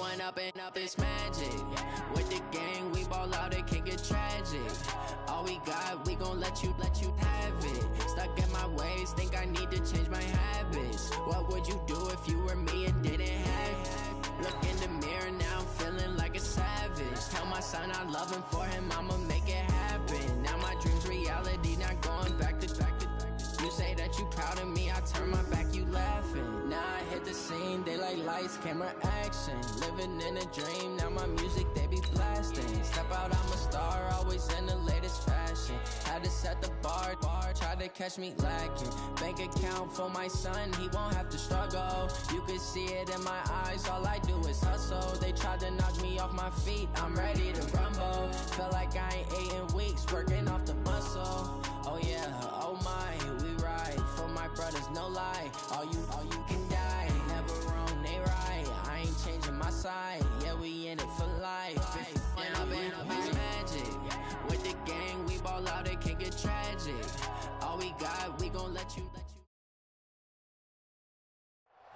one up and up this magic. With the gang, we ball out, it can get tragic. All we got, we gon' let you have it. Stuck in my ways, think I need to change my habits. What would you do if you were me and didn't have it? Look in the mirror, now I'm feeling like a savage. Tell my son I love him, for him I'ma make it happen. Now my dream's reality, not going back to. You say that you proud of me, I turn my back, you laughing. Now I hit the scene, they like lights, camera, action. Living in a dream, now my music, they be blasting. Step out, I'm a star, always in the latest fashion. Had to set the bar, try to catch me lacking. Bank account for my son, he won't have to struggle. You can see it in my eyes, all I do is hustle. They tried to knock me off my feet, I'm ready to rumble. Felt like I ain't ate in weeks, working off the muscle. Oh yeah, oh my, we ride for my brothers, no lie. All you can die, never wrong, they right. I ain't changing my side, yeah, we in it for life. If up is magic. With the gang, we ball out, it can get tragic. All we got, we gon' let you.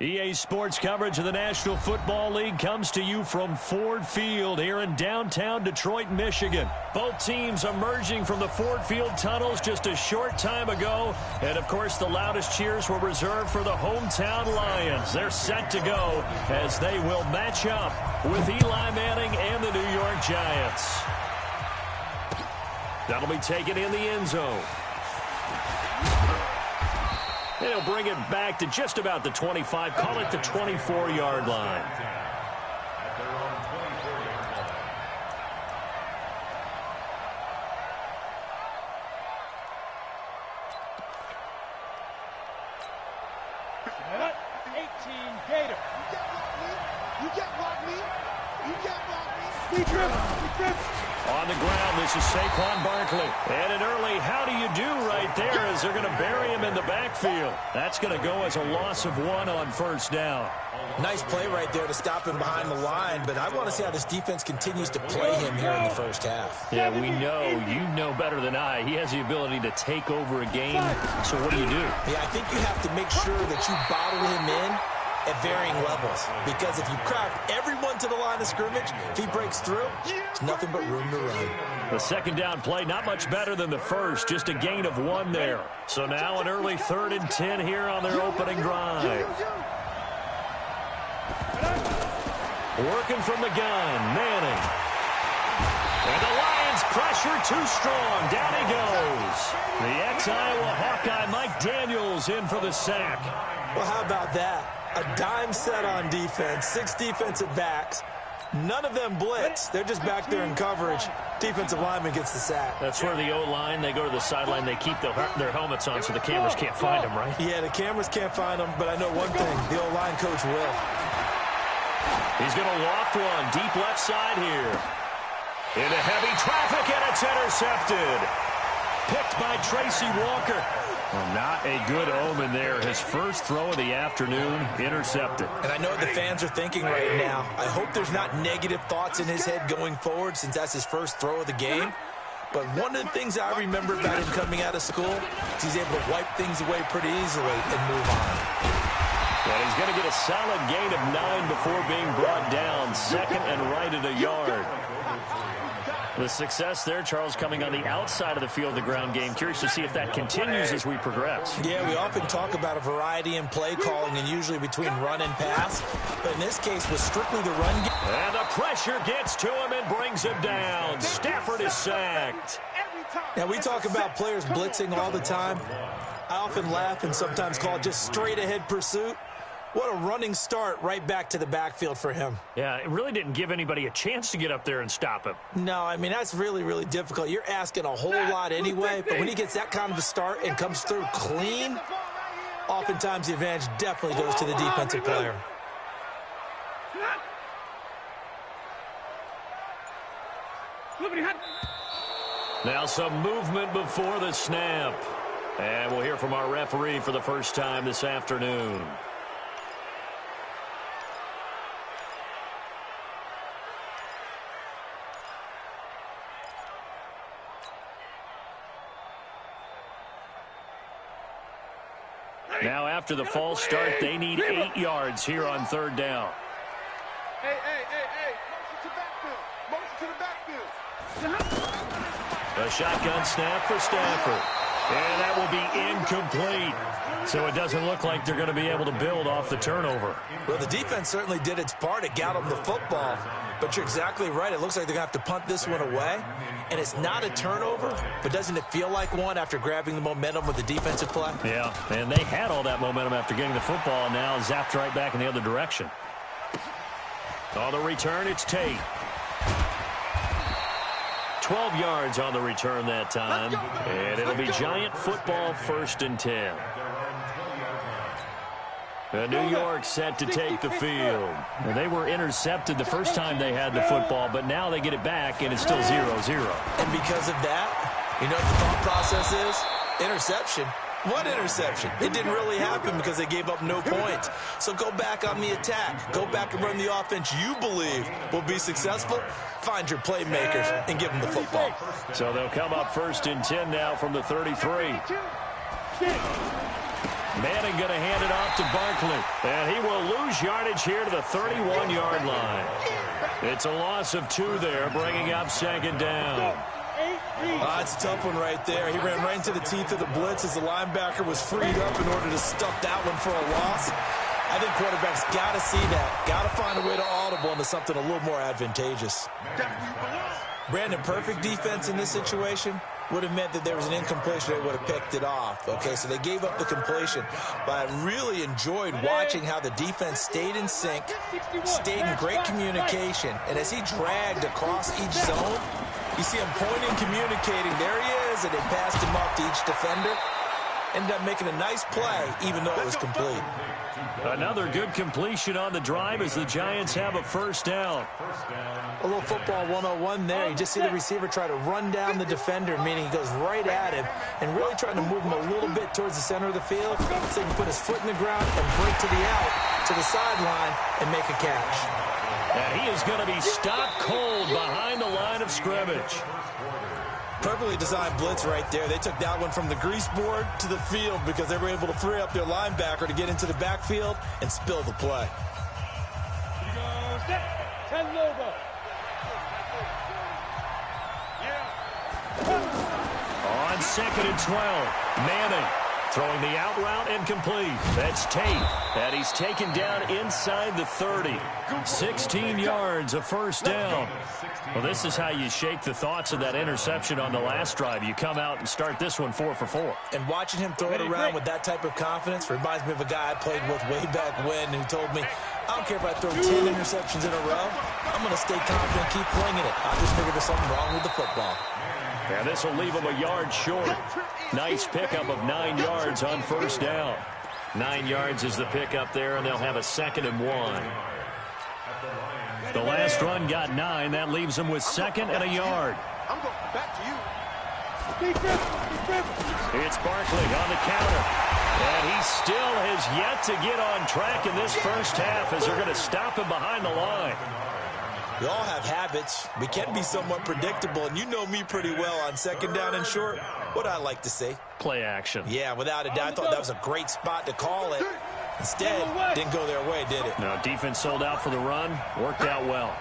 EA Sports coverage of the National Football League comes to you from Ford Field here in downtown Detroit, Michigan. Both teams emerging from the Ford Field tunnels just a short time ago. And, of course, the loudest cheers were reserved for the hometown Lions. They're set to go as they will match up with Eli Manning and the New York Giants. That'll be taken in the end zone. And he'll bring it back to just about the 25, call it the 24-yard line. On the ground, this is Saquon Barkley. And an early how do you do right there as they're going to bury him in the backfield. That's going to go as a loss of 1 on first down. Nice play right there to stop him behind the line, but I want to see how this defense continues to play him here in the first half. Yeah, we know. You know better than I. He has the ability to take over a game. So what do? Yeah, I think you have to make sure that you bottle him in at varying levels, because if you crowd everyone to the line of scrimmage, if he breaks through, there's nothing but room to run. The second down play, not much better than the first, just a gain of 1 there. So now an early 3rd and 10 here on their opening drive. Working from the gun, Manning. And the Lions pressure too strong. Down he goes. The ex-Iowa Hawkeye Mike Daniels in for the sack. Well, how about that? A dime set on defense, 6 defensive backs. None of them blitz. They're just back there in coverage. Defensive lineman gets the sack. That's where the O-line, they go to the sideline, they keep their helmets on so the cameras can't find them, right? Yeah, the cameras can't find them, but I know one thing. The O-line coach will. He's going to loft one deep left side here. Into heavy traffic, and it's intercepted. Picked by Tracy Walker. Well, not a good omen there. His first throw of the afternoon, intercepted. And I know what the fans are thinking right now. I hope there's not negative thoughts in his head going forward since that's his first throw of the game. But one of the things I remember about him coming out of school is he's able to wipe things away pretty easily and move on. And he's going to get a solid gain of 9 before being brought down. 2nd and right at a yard. The success there, Charles, coming on the outside of the field, the ground game. Curious to see if that continues as we progress. Yeah, we often talk about a variety in play calling and usually between run and pass. But in this case, was strictly the run game. And the pressure gets to him and brings him down. Stafford is sacked. Now, we talk about players blitzing all the time. I often laugh and sometimes call it just straight-ahead pursuit. What a running start right back to the backfield for him. Yeah, it really didn't give anybody a chance to get up there and stop him. No, I mean, that's really, really difficult. You're asking a whole lot anyway, but when he gets that kind of a start and comes through clean, oftentimes the advantage definitely goes to the defensive player. Now some movement before the snap. And we'll hear from our referee for the first time this afternoon. Now after the false start, they need 8 yards here on 3rd down. A shotgun snap for Stafford. And that will be incomplete. So it doesn't look like they're going to be able to build off the turnover. Well, the defense certainly did its part. It got them the football. But you're exactly right. It looks like they're going to have to punt this one away. And it's not a turnover, but doesn't it feel like one after grabbing the momentum with the defensive play? Yeah, and they had all that momentum after getting the football, and now zapped right back in the other direction. On the return, it's Tate. 12 yards on the return that time, and it'll be Giant football 1st and 10. New York set to take the field. And they were intercepted the first time they had the football, but now they get it back, and it's still 0-0. And because of that, you know what the thought process is? Interception. What interception? It didn't really happen because they gave up no points. So go back on the attack. Go back and run the offense you believe will be successful. Find your playmakers and give them the football. So they'll come up 1st and 10 now from the 33. Madden going to hand it off to Barkley. And he will lose yardage here to the 31-yard line. It's a loss of 2 there, bringing up 2nd down. It's a tough one right there. He ran right into the teeth of the blitz as the linebacker was freed up in order to stuff that one for a loss. I think quarterbacks got to see that. Got to find a way to audible into something a little more advantageous. Brandon, perfect defense in this situation would have meant that there was an incompletion. They would have picked it off. Okay, so they gave up the completion. But I really enjoyed watching how the defense stayed in sync, stayed in great communication. And as he dragged across each zone, you see him pointing, communicating. There he is, and they passed him off to each defender. Ended up making a nice play, even though it was complete. Another good completion on the drive as the Giants have a 1st down. A little football 101 there. You just see the receiver try to run down the defender, meaning he goes right at him and really trying to move him a little bit towards the center of the field so he can put his foot in the ground and break to the out, to the sideline, and make a catch. And he is going to be stopped cold behind the line of scrimmage. Perfectly designed blitz right there. They took that one from the grease board to the field because they were able to free up their linebacker to get into the backfield and spill the play. On 2nd and 12, Manning throwing the out route and complete. That's Tate. And he's taken down inside the 30. 16 yards, a 1st down. Well, this is how you shake the thoughts of that interception on the last drive. You come out and start this one 4 for 4. And watching him throw it around with that type of confidence reminds me of a guy I played with way back when who told me, I don't care if I throw 10 interceptions in a row. I'm going to stay confident, keep flinging it. I just figured there's something wrong with the football. And this will leave him a yard short. Nice pickup of 9 yards on 1st down. 9 yards is the pickup there, and they'll have a 2nd and 1. The last run got 9. That leaves them with 2nd and a yard. I'm going back to you. It's Barkley on the counter. And he still has yet to get on track in this first half as they're going to stop him behind the line. We all have habits. We can be somewhat predictable, and you know me pretty well on 2nd down and short. What I like to see. Play action. Yeah, without a doubt. I thought that was a great spot to call it. Instead, didn't go their way, did it? No, defense sold out for the run. Worked out well.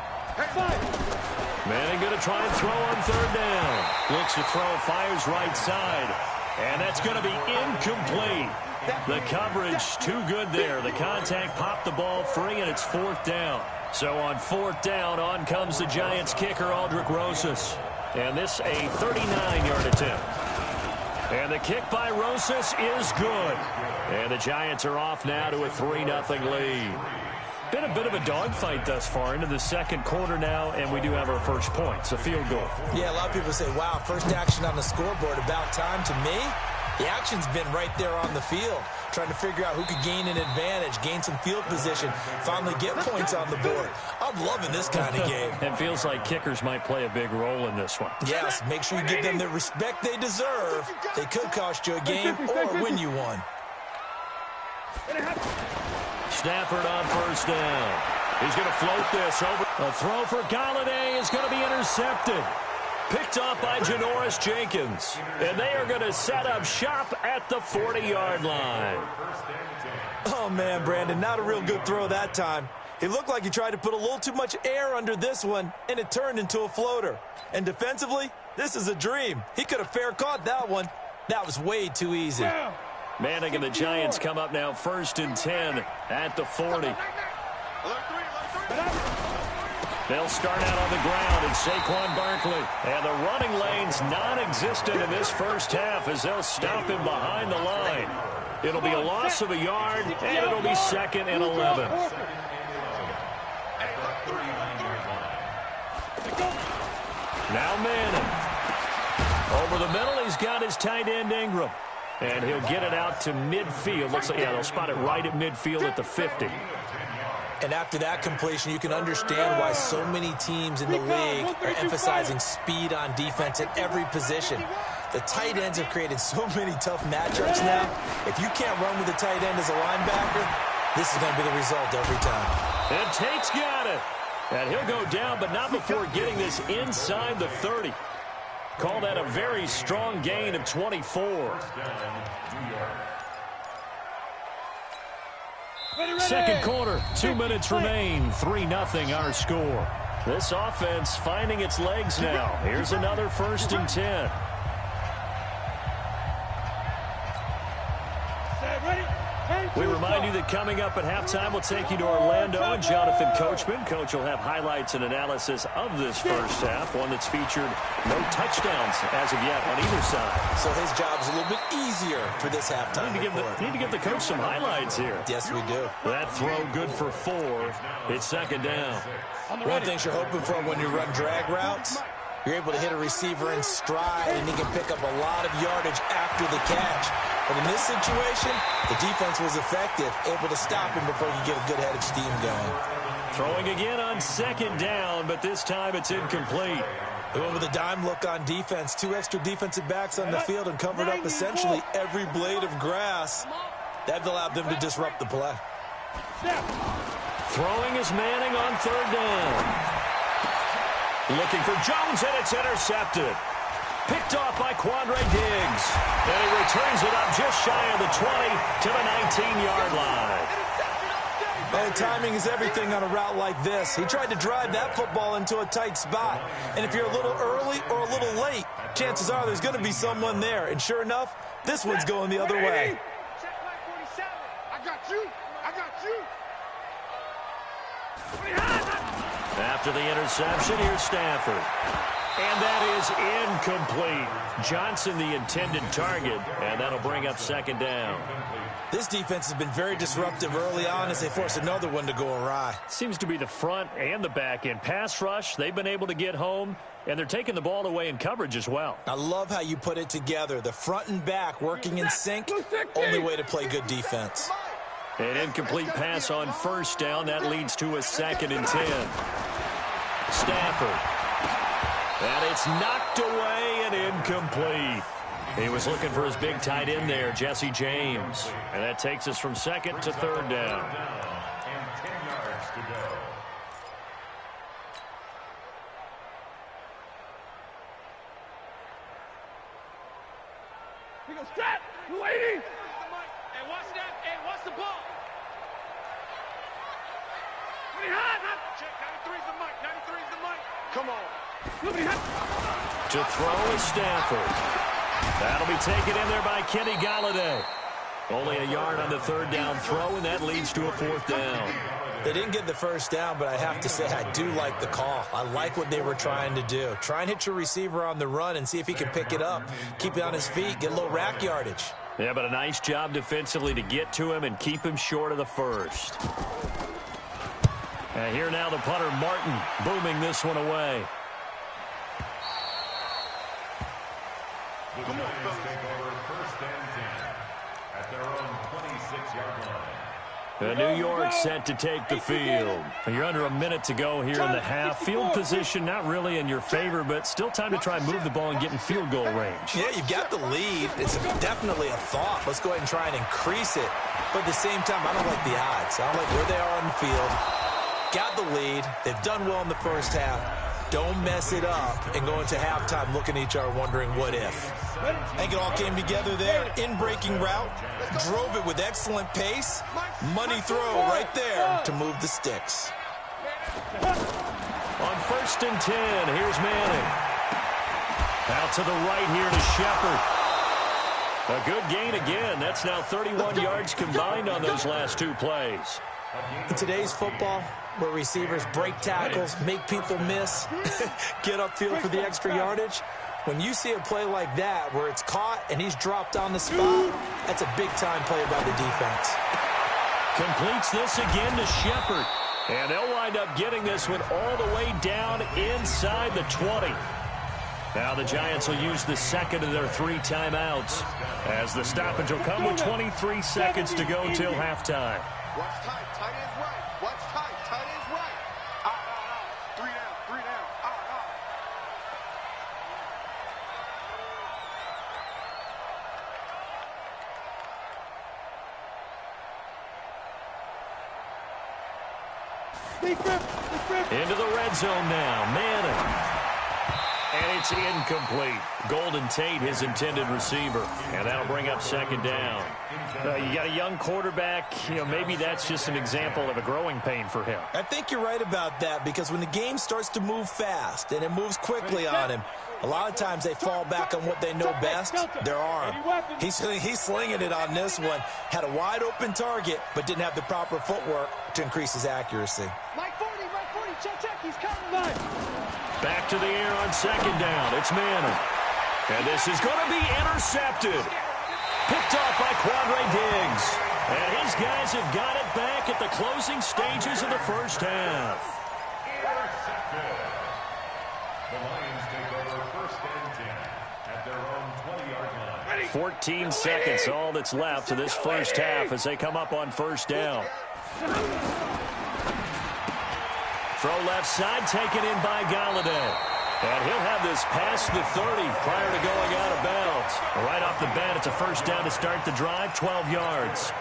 Manning going to try and throw on 3rd down. Looks to throw, fires right side. And that's going to be incomplete. The coverage too good there. The contact popped the ball free, and it's 4th down. So on 4th down, on comes the Giants kicker, Aldrich Rosas. And this a 39-yard attempt. And the kick by Rosas is good. And the Giants are off now to a 3-0 lead. Been a bit of a dogfight thus far into the 2nd quarter now, and we do have our first point. It's a field goal. Yeah, a lot of people say, wow, first action on the scoreboard, about time. To me, the action's been right there on the field, trying to figure out who could gain an advantage, gain some field position, finally get points on the board. I'm loving this kind of game. It feels like kickers might play a big role in this one. Yes, make sure you give them the respect they deserve. They could cost you a game or win you one. Stafford on 1st down. He's going to float this over. A throw for Galladay is going to be intercepted. Picked off by Janoris Jenkins. And they are going to set up shop at the 40-yard line. Oh, man, Brandon, not a real good throw that time. He looked like he tried to put a little too much air under this one, and it turned into a floater. And defensively, this is a dream. He could have fair caught that one. That was way too easy. Manning and the Giants come up now 1st and 10 at the 40. They'll start out on the ground, and Saquon Barkley. And the running lane's non-existent in this first half as they'll stop him behind the line. It'll be a loss of a yard, and it'll be 2nd and 11. Now Manning. Over the middle, he's got his tight end Ingram. And he'll get it out to midfield. Looks like, yeah, they'll spot it right at midfield at the 50. And after that completion, you can understand why so many teams in the league are emphasizing speed on defense at every position. The tight ends have created so many tough matchups now. If you can't run with the tight end as a linebacker, this is going to be the result every time. And Tate's got it. And he'll go down, but not before getting this inside the 30. Call that a very strong gain of 24. Second quarter, 2 minutes remain. 3-0 our score. This offense finding its legs now. Here's another 1st and 10. We remind you that coming up at halftime, we'll take you to Orlando and Jonathan Coachman. Coach will have highlights and analysis of this first half, one that's featured no touchdowns as of yet on either side. So his job's a little bit easier for this halftime. Need to give the coach some highlights here. Yes, we do. That throw good for 4. It's 2nd down. One thing you're hoping for when you run drag routes, you're able to hit a receiver in stride, and he can pick up a lot of yardage after the catch. But in this situation, the defense was effective, able to stop him before he could get a good head of steam going. Throwing again on 2nd down, but this time it's incomplete. They went with a dime look on defense. 2 extra defensive backs on the field and covered up essentially every blade of grass. That allowed them to disrupt the play. Throwing is Manning on 3rd down. Looking for Jones, and it's intercepted. Picked off by Quandre Diggs. And he returns it up just shy of the 20 to the 19-yard line. Oh, timing is everything on a route like this. He tried to drive that football into a tight spot. And if you're a little early or a little late, chances are there's going to be someone there. And sure enough, this one's going the other way. I got you. I got you. After the interception, here's Stafford. And that is incomplete. Johnson, the intended target, and that'll bring up 2nd down. This defense has been very disruptive early on as they force another one to go awry. Seems to be the front and the back end. Pass rush, they've been able to get home, and they're taking the ball away in coverage as well. I love how you put it together. The front and back working in sync, only way to play good defense. An incomplete pass on 1st down. That leads to a 2nd and 10. Stafford. And it's knocked away and incomplete. He was looking for his big tight end there, Jesse James. And that takes us from 2nd to 3rd down. And 10 yards to go. He goes, stop! Lady! Hey, watch that. Hey, watch the ball. Check, 93's the mic. 93's the mic. Come on. To throw is Stafford. That'll be taken in there by Kenny Galladay. Only a yard on the 3rd down throw, and that leads to a 4th down. They didn't get the 1st down, but I have to say I do like the call. I like what they were trying to do. Try and hit your receiver on the run and see if he can pick it up. Keep it on his feet, get a little rack yardage. Yeah, but a nice job defensively to get to him and keep him short of the 1st. And here now the punter, Martin, booming this one away. The Giants take over 1st and 10 at their own 26-yard line. New York set to take the field. You're under a minute to go here in the half. Field position not really in your favor, but still time to try and move the ball and get in field goal range. Yeah, you've got the lead. It's definitely a thought. Let's go ahead and try and increase it. But at the same time, I don't like the odds. I don't like where they are on the field. Got the lead. They've done well in the 1st half. Don't mess it up and go into halftime looking at each other wondering what if. I think it all came together there. In-breaking route, drove it with excellent pace. Money throw right there to move the sticks. On 1st and 10, here's Manning. Out to the right here to Shepard. A good gain again. That's now 31 yards combined on those last 2 plays. In today's football, where receivers break tackles, make people miss, get upfield for the extra yardage, when you see a play like that where it's caught and he's dropped on the spot, that's a big-time play by the defense. Completes this again to Shepard. And they'll wind up getting this one all the way down inside the 20. Now the Giants will use the second of their 3 timeouts, as the stoppage will come with 23 seconds to go till halftime. Watch tight, tight ends right. Watch tight, tight ends right. Out. 3 down, out. Into the red zone now, Manning. And it's incomplete. Golden Tate, his intended receiver. And that'll bring up 2nd down. You got a young quarterback. Maybe that's just an example of a growing pain for him. I think you're right about that, because when the game starts to move fast and it moves quickly on him, a lot of times they fall back on what they know best, their arm. He's slinging it on this one. Had a wide open target, but didn't have the proper footwork to increase his accuracy. Mike 40, check, he's coming line. Back to the air on 2nd down. It's Manning. And this is going to be intercepted. Picked off by Quandre Diggs. And his guys have got it back at the closing stages of the first half. Intercepted. The Lions take over 1st and 10 at their own 20-yard line. 14 seconds, all that's left to this first half as they come up on 1st down. Throw left side, taken in by Galladay. And he'll have this past the 30 prior to going out of bounds. Right off the bat, it's a 1st down to start the drive, 12 yards.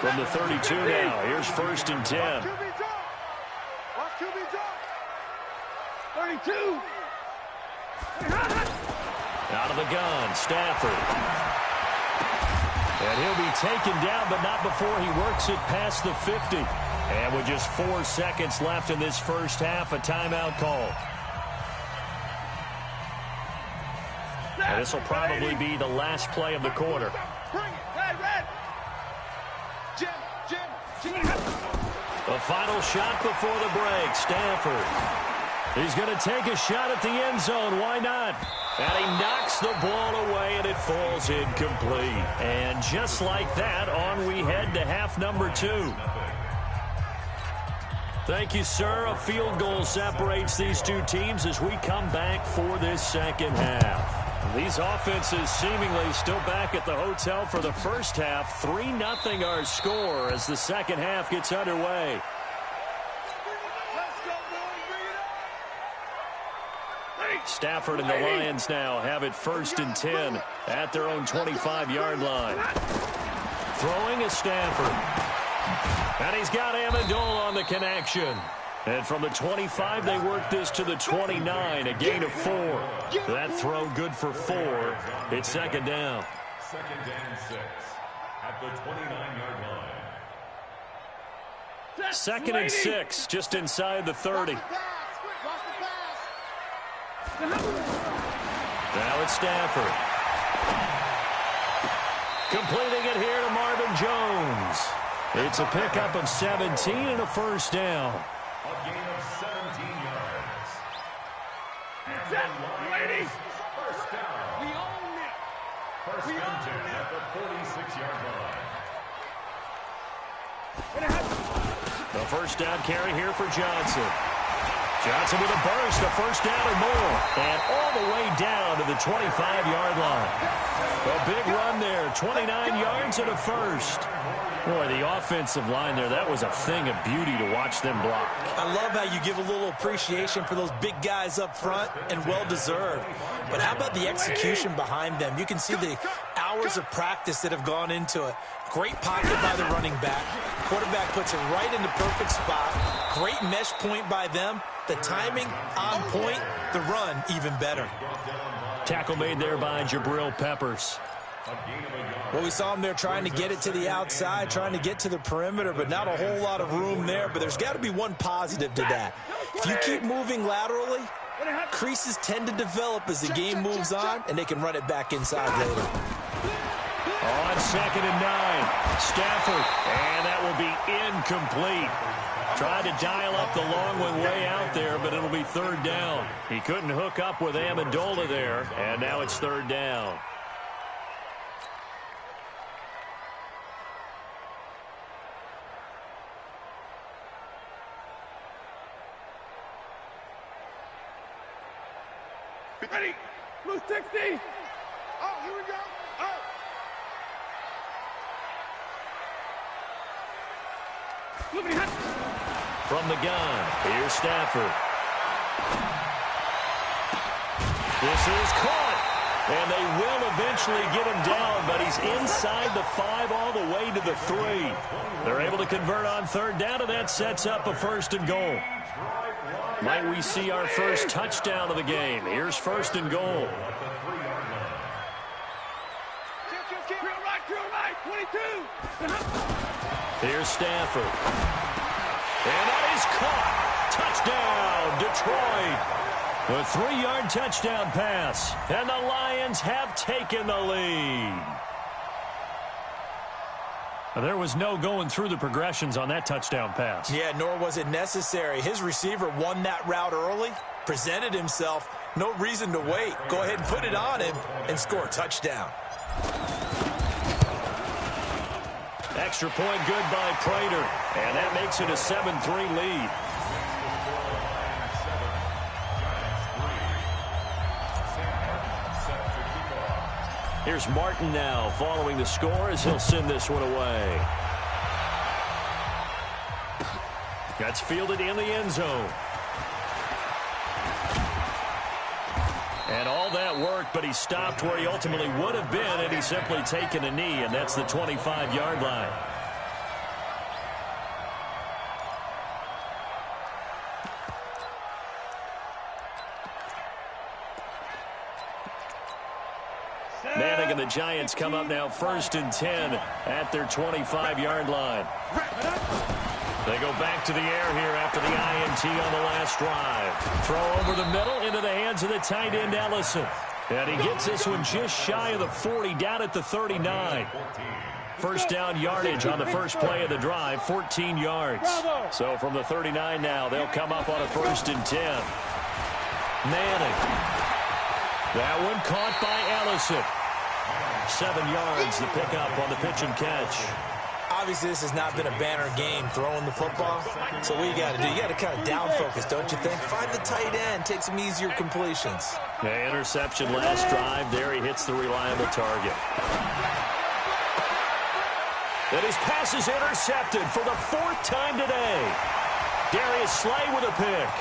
From the 32 now, here's 1st and 10. Watch QB drop. 32. Out of the gun, Stafford. And he'll be taken down, but not before he works it past the 50. And with just 4 seconds left in this first half, a timeout call. And this will probably be the last play of the quarter. Bring it, red. Jim. The final shot before the break, Stafford. He's going to take a shot at the end zone. Why not? And he knocks the ball away, and it falls incomplete. And just like that, on we head to half number 2. Thank you, sir. A field goal separates these 2 teams as we come back for this second half. These offenses seemingly still back at the hotel for the first half. 3-0 our score as the second half gets underway. Stafford and the Lions now have it 1st and 10 at their own 25-yard line. Throwing is Stafford. And he's got Amendola on the connection. And from the 25, they work this to the 29, a gain of 4. That throw good for 4. It's 2nd down. 2nd and 6 at the 29-yard line. 2nd and 6, just inside the 30. Now it's Stafford. Completing it here to Marvin Jones. It's a pickup of 17 and a 1st down. A gain of 17 yards. And the Lions, 1st down. We own it. 1st and 10 at the 46-yard line. The 1st down carry here for Johnson. Johnson with a burst, a 1st down or more. And all the way down to the 25-yard line. A big run there, 29 yards and a 1st. Boy, the offensive line there, that was a thing of beauty to watch them block. I love how you give a little appreciation for those big guys up front, and well-deserved. But how about the execution behind them? You can see the hours of practice that have gone into it. Great pocket by the running back. Quarterback puts it right in the perfect spot. Great mesh point by them. The timing on point. The run even better. Tackle made there by Jabril Peppers. Well, we saw him there trying to get it to the outside, trying to get to the perimeter, but not a whole lot of room there. But there's got to be one positive to that. If you keep moving laterally, creases tend to develop as the game moves on, and they can run it back inside later. On 2nd and 9, Stafford, and that will be incomplete. Tried to dial up the long one way out there, but it'll be 3rd down. He couldn't hook up with Amendola there, and now it's 3rd down. Ready? Blue 60. Oh, here we go. Oh. From the gun, here's Stafford. This is caught. And they will eventually get him down, but he's inside the 5 all the way to the 3. They're able to convert on 3rd down, and that sets up a 1st and goal. Might we see our first touchdown of the game? Here's 1st and goal. Here's Stafford. And that is caught. Touchdown, Detroit. A 3-yard touchdown pass. And the Lions have taken the lead. There was no going through the progressions on that touchdown pass. Yeah, nor was it necessary. His receiver won that route early, presented himself. No reason to wait. Go ahead and put it on him and score a touchdown. Extra point good by Prater. And that makes it a 7-3 lead. Here's Martin now following the score as he'll send this one away. That's fielded in the end zone. And all that worked, but he stopped where he ultimately would have been, and he's simply taken a knee, and that's the 25-yard line. Manning and the Giants come up now 1st and 10 at their 25-yard line. They go back to the air here after the INT on the last drive. Throw over the middle into the hands of the tight end Ellison. And he gets this one just shy of the 40, down at the 39. 1st down yardage on the first play of the drive, 14 yards. So from the 39 now, they'll come up on a 1st and 10. Manning. That one caught by Ellison. 7 yards, the pickup on the pitch and catch. Obviously, this has not been a banner game throwing the football. So what you got to do, you got to kind of down focus, don't you think? Find the tight end, take some easier completions. The interception last drive. There he hits the reliable target. And his pass is intercepted for the 4th time today. Darius Slay with a pick.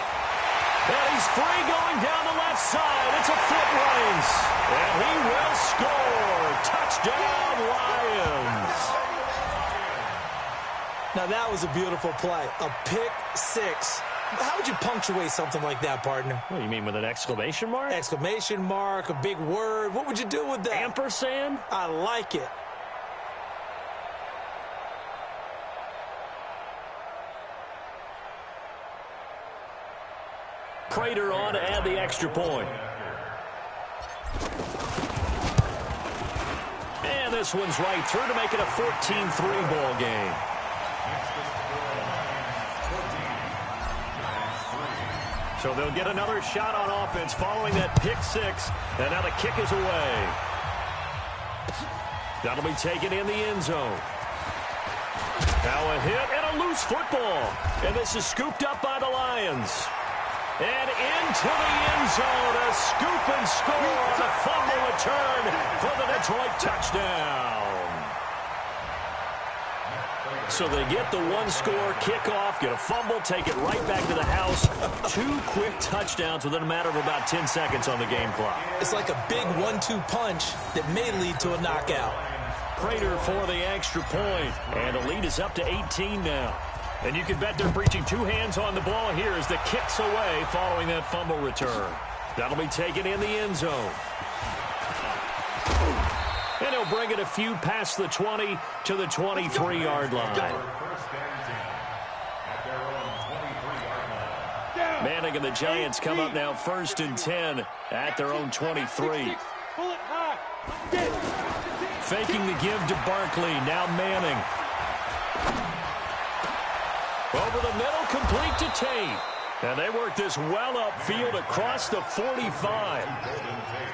And he's free going down the left side. It's a foot race. And he will score. Touchdown, Lions. Now, that was a beautiful play. A pick 6. How would you punctuate something like that, partner? What do you mean, with an exclamation mark? Exclamation mark, a big word. What would you do with that? Ampersand? I like it. Prater on to add the extra point. And this one's right through to make it a 14-3 ball game. So they'll get another shot on offense following that pick 6. And now the kick is away. That'll be taken in the end zone. Now a hit and a loose football. And this is scooped up by the Lions. And into the end zone, a scoop and score on a fumble return for the Detroit touchdown. So they get the one-score kickoff, get a fumble, take it right back to the house. 2 quick touchdowns within a matter of about 10 seconds on the game clock. It's like a big 1-2 punch that may lead to a knockout. Prater for the extra point, and the lead is up to 18 now. And you can bet they're preaching 2 hands on the ball here as the kick's away following that fumble return. That'll be taken in the end zone. And he'll bring it a few past the 20 to the 23-yard line. Manning and the Giants come up now 1st and 10 at their own 23. Faking the give to Barkley. Now Manning. Over the middle, complete to Tate. And they work this well upfield across the 45.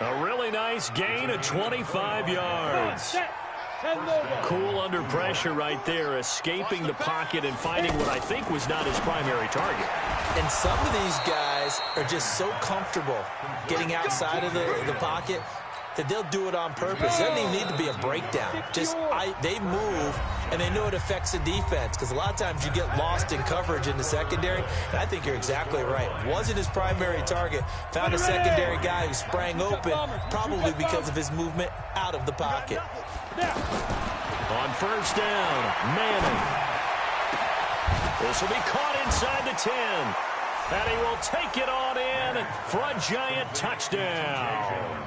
A really nice gain of 25 yards. Cool under pressure right there, escaping the pocket and finding what I think was not his primary target. And some of these guys are just so comfortable getting outside of the pocket that they'll do it on purpose. It doesn't even need to be a breakdown. They move, and they know it affects the defense, because a lot of times you get lost in coverage in the secondary, and I think you're exactly right. Wasn't his primary target. Found a secondary guy who sprang open, probably because of his movement out of the pocket. On 1st down, Manning. This will be caught inside the 10. And he will take it on in for a Giant touchdown.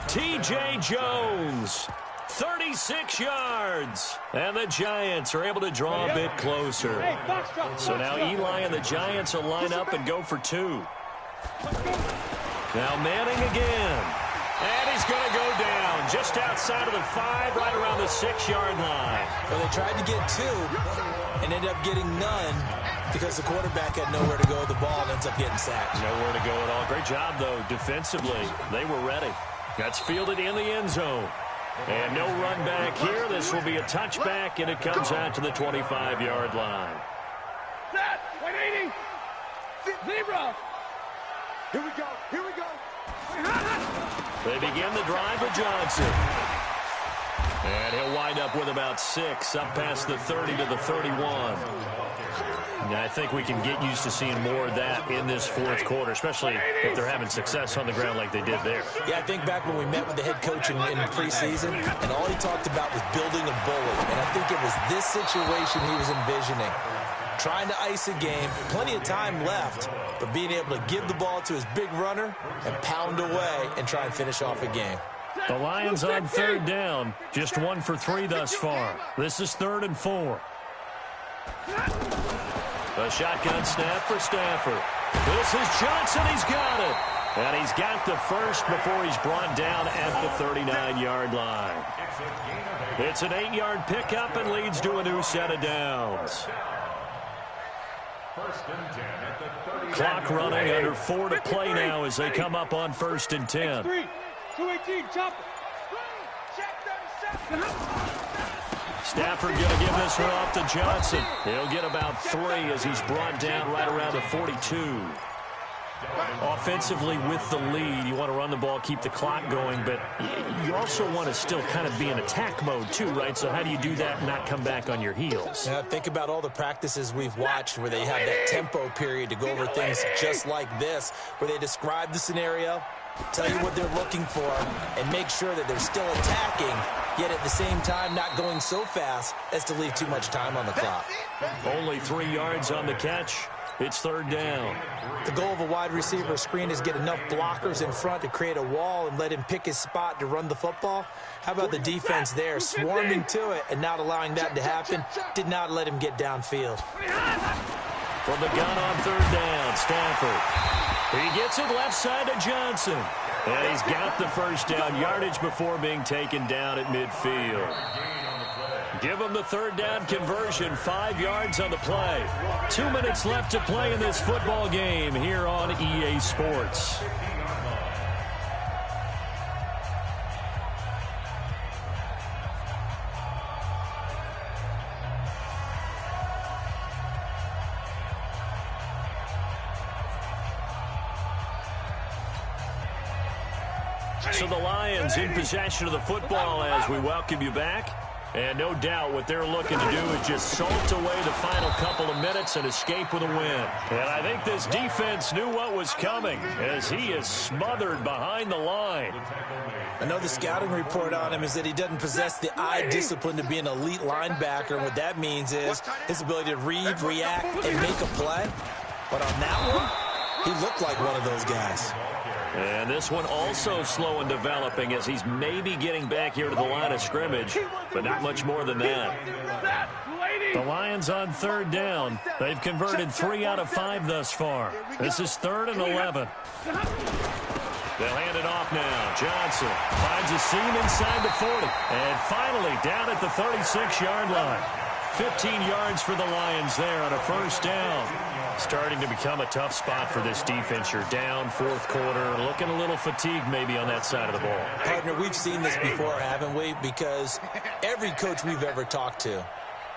T.J. Jones, 36 yards. And the Giants are able to draw a bit closer. So now Eli and the Giants will line up and go for 2. Now Manning again. And he's going to go down just outside of the 5, right around the 6-yard line. Well, they tried to get 2 and ended up getting none because the quarterback had nowhere to go with the ball and ends up getting sacked. Nowhere to go at all. Great job, though, defensively. They were ready. That's fielded in the end zone. And no run back here. This will be a touchback, and it comes out to the 25-yard line. Set, 180. Zebra. Here we go. Here we go. They begin the drive with Johnson. And he'll wind up with about 6, up past the 30 to the 31. And I think we can get used to seeing more of that in this 4th quarter, especially if they're having success on the ground like they did there. Yeah, I think back when we met with the head coach in preseason, and all he talked about was building a bully. And I think it was this situation he was envisioning. Trying to ice a game, plenty of time left, but being able to give the ball to his big runner and pound away and try and finish off a game. The Lions on 3rd down, just 1 for 3 thus far. This is 3rd and 4. A shotgun snap for Stafford. This is Johnson. He's got it. And he's got the first before he's brought down at the 39-yard line. It's an 8-yard pickup and leads to a new set of downs. Clock running, under 4 to play now as they come up on 1st and 10. 218, chop. Stafford going to give this one off to Johnson. He'll get about 3 as he's brought down right around the 42. Offensively with the lead, you want to run the ball, keep the clock going, but you also want to still kind of be in attack mode too, right? So how do you do that and not come back on your heels? Now, think about all the practices we've watched where they have that tempo period to go over things just like this, where they describe the scenario, tell you what they're looking for, and make sure that they're still attacking, yet at the same time not going so fast as to leave too much time on the clock. Only 3 yards on the catch. It's 3rd down. The goal of a wide receiver screen is get enough blockers in front to create a wall and let him pick his spot to run the football. How about the defense there, swarming to it and not allowing that to happen? Did not let him get downfield. From the gun on 3rd down, Stafford. He gets it left side to Johnson. And he's got the first down yardage before being taken down at midfield. Give him the 3rd down conversion, 5 yards on the play. 2 minutes left to play in this football game here on EA Sports. So the Lions in possession of the football as we welcome you back. And no doubt what they're looking to do is just salt away the final couple of minutes and escape with a win. And I think this defense knew what was coming as he is smothered behind the line. I know the scouting report on him is that he doesn't possess the eye discipline to be an elite linebacker. And what that means is his ability to read, react, and make a play. But on that one, he looked like one of those guys. And this one also slow in developing as he's maybe getting back here to the line of scrimmage, but not much more than that. The Lions on third down. They've converted 3 out of 5 thus far. This is 3rd and 11. They'll hand it off now. Johnson finds a seam inside the 40. And finally down at the 36-yard line. 15 yards for the Lions there on a first down. Starting to become a tough spot for this defense. You're down 4th quarter, looking a little fatigued maybe on that side of the ball. Partner, we've seen this before, haven't we? Because every coach we've ever talked to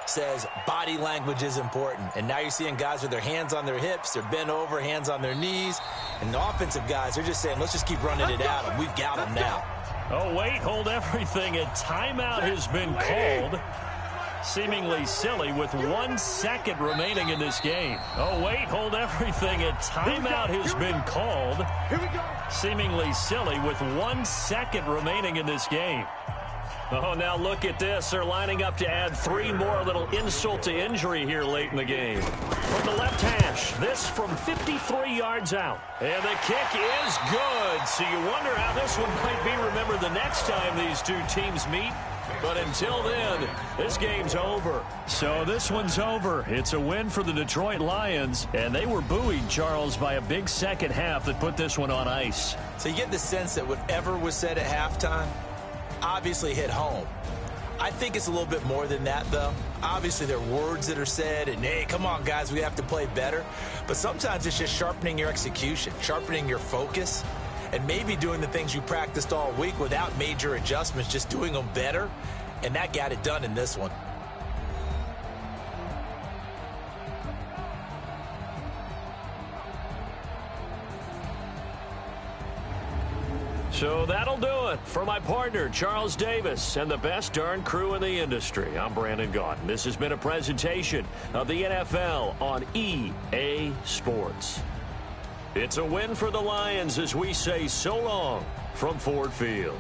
says body language is important. And now you're seeing guys with their hands on their hips, they're bent over, hands on their knees. And the offensive guys are just saying, let's just keep running it at them. We've got them now. Oh, wait, hold everything. A timeout has been called. Seemingly silly with 1 second remaining in this game. Oh, wait, hold everything. A timeout has been called. Seemingly silly with 1 second remaining in this game. Oh, now look at this. They're lining up to add 3 more, a little insult to injury here late in the game. From the left hash, this from 53 yards out. And the kick is good. So you wonder how this one might be remembered the next time these two teams meet. But until then, this game's over. So this one's over. It's a win for the Detroit Lions. And they were buoyed, Charles, by a big second half that put this one on ice. So you get the sense that whatever was said at halftime obviously hit home. I think it's a little bit more than that, though. Obviously, there are words that are said, and, hey, come on, guys, we have to play better. But sometimes it's just sharpening your execution, sharpening your focus, and maybe doing the things you practiced all week without major adjustments, just doing them better. And that got it done in this one. So that'll do it for my partner, Charles Davis, and the best darn crew in the industry. I'm Brandon Gaudin. This has been a presentation of the NFL on EA Sports. It's a win for the Lions as we say so long from Ford Field.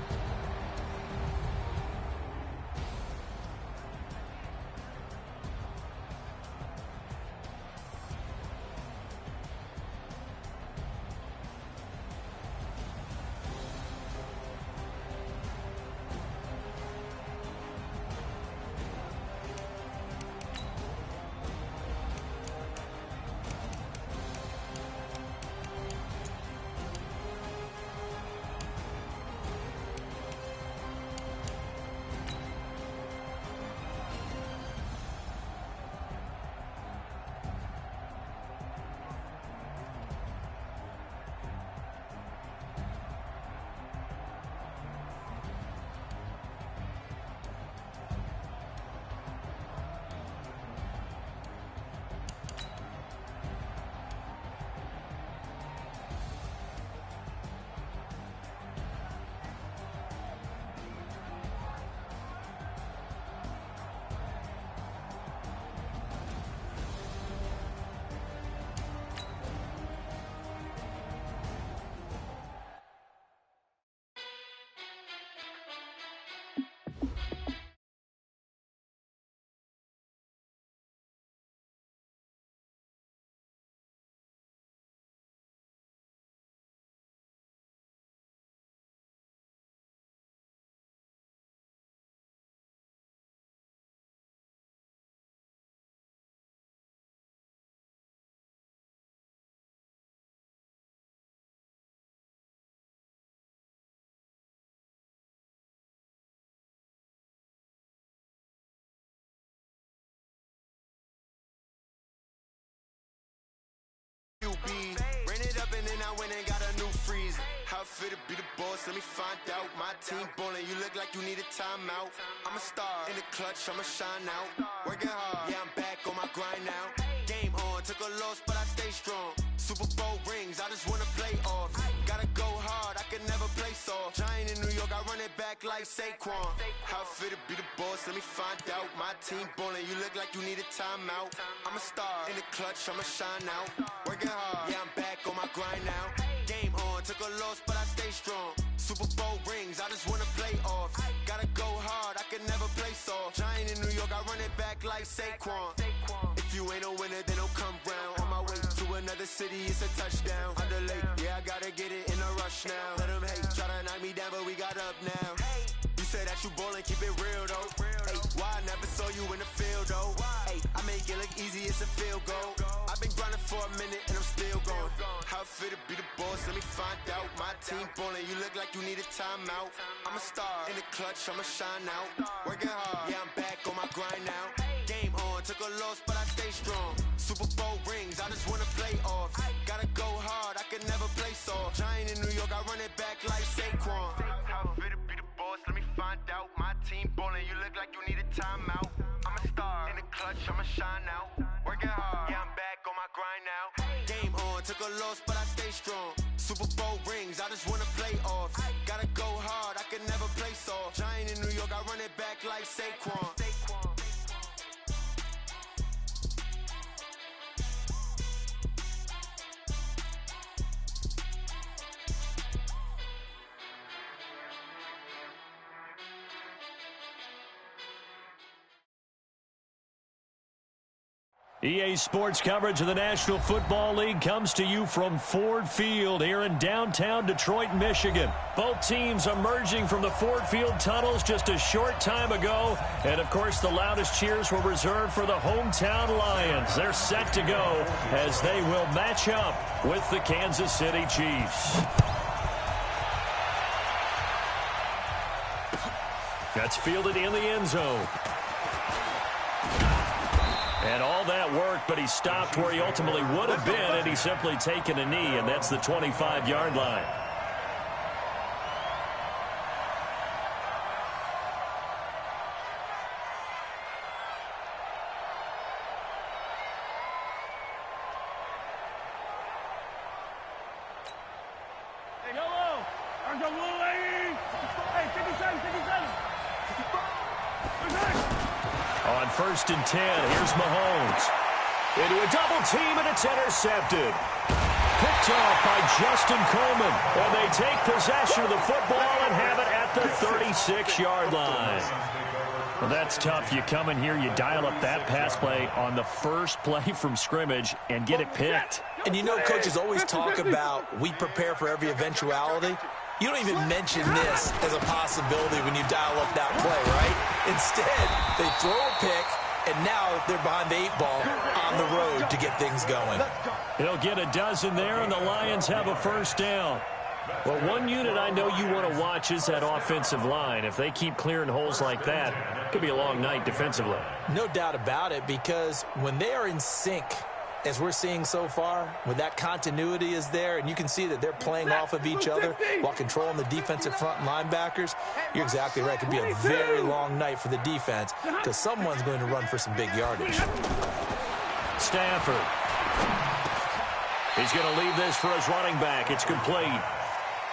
Ran it up and then I went and got a new freeze. How it feel to be the boss, let me find out. My team ballin', you look like you need a timeout. I'm a star, in the clutch, I'ma shine out. Working hard, yeah, I'm back on my grind now. Game on, took a loss, but I stay strong. Super Bowl rings, I just wanna play off. Gotta go hard, I can never play soft. Giant in New York, I run it back. back like Saquon. How fit to be the boss? Let me find out. My team ballin', you look like you need a timeout. I'm a star in the clutch, I'ma shine out. Working hard, yeah, I'm back on my grind now. Game on, took a loss, but I stay strong. Super Bowl rings, I just wanna play off. Gotta go hard, I can never play soft. Giant in New York, I run it back like Saquon. If you ain't a winner, then don't come round. On my way to another city, it's a touchdown. Underlay, yeah, I gotta get it in a rush now. Let them hate, try to knock me down, but we got up now. You said that you ballin', keep it real though. Hey, why I never saw you in the field though? Hey, I make it look easy, it's a field goal. I've been grinding for a minute and I'm still going. How fit to be the boss? Let me find out. My team ballin', you look like you need a timeout. I'm a star in the clutch, I'ma shine out. Working hard, yeah, I'm back on my grind now. Game on, took a loss, but I stay strong. Super Bowl rings, I just wanna play off. Gotta go hard, I can never play soft. Giant in New York, I run it back like Saquon. How fit to be the boss? Let me find out. My team ballin', you look like you need a timeout. I'm a star in the clutch, I'ma shine out. Working hard, yeah, I'm back on my grind now. Game on, took a loss, but I stay strong. Super Bowl rings, I just wanna play off. Gotta go hard, I can never play soft. Giant in New York, I run it back like Saquon. EA Sports coverage of the National Football League comes to you from Ford Field here in downtown Detroit, Michigan. Both teams emerging from the Ford Field tunnels just a short time ago. And, of course, the loudest cheers were reserved for the hometown Lions. They're set to go as they will match up with the Kansas City Chiefs. That's fielded in the end zone. And all that work, but he stopped where he ultimately would have been, and he's simply taken a knee, and that's the 25-yard line. Hey, hello. I'm the little lady. Hey, 57, 57. On 1st and 10, here's Mahomes. Into a double team, and it's intercepted. Picked off by Justin Coleman. And they take possession of the football and have it at the 36-yard line. Well, that's tough. You come in here, you dial up that pass play on the first play from scrimmage and get it picked. And you know, coaches always talk about we prepare for every eventuality. You don't even mention this as a possibility when you dial up that play, right? Instead, they throw a pick, and now they're behind the 8-ball on the road to get things going. He'll get a dozen there, and the Lions have a first down. Well, one unit I know you want to watch is that offensive line. If they keep clearing holes like that, it could be a long night defensively. No doubt about it, because when they are in sync, as we're seeing so far, when that continuity is there, and you can see that they're playing off of each other while controlling the defensive front linebackers, you're exactly right. It could be a very long night for the defense because someone's going to run for some big yardage. Stafford. He's going to leave this for his running back. It's complete.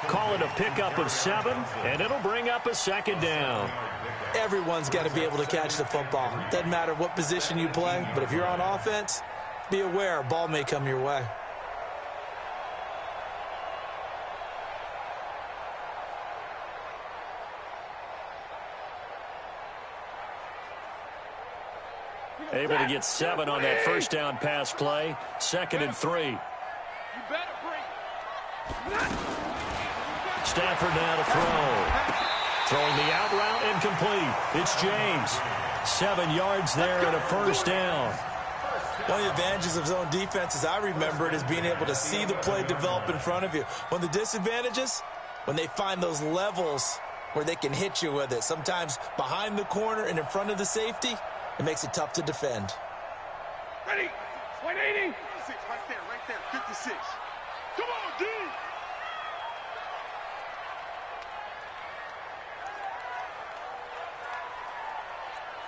Call it a pickup of 7, and it'll bring up a second down. Everyone's got to be able to catch the football. Doesn't matter what position you play, but if you're on offense, be aware, a ball may come your way. Able to get 7 on that first down pass play. 2nd and 3. Stafford now to throw. Throwing the out route incomplete. It's James. 7 yards there and a first down. One of the advantages of zone defense, as I remember it, is being able to see the play develop in front of you. One of the disadvantages, when they find those levels where they can hit you with it, sometimes behind the corner and in front of the safety, it makes it tough to defend. Ready? 180. 6, right there, 56. Come on, dude.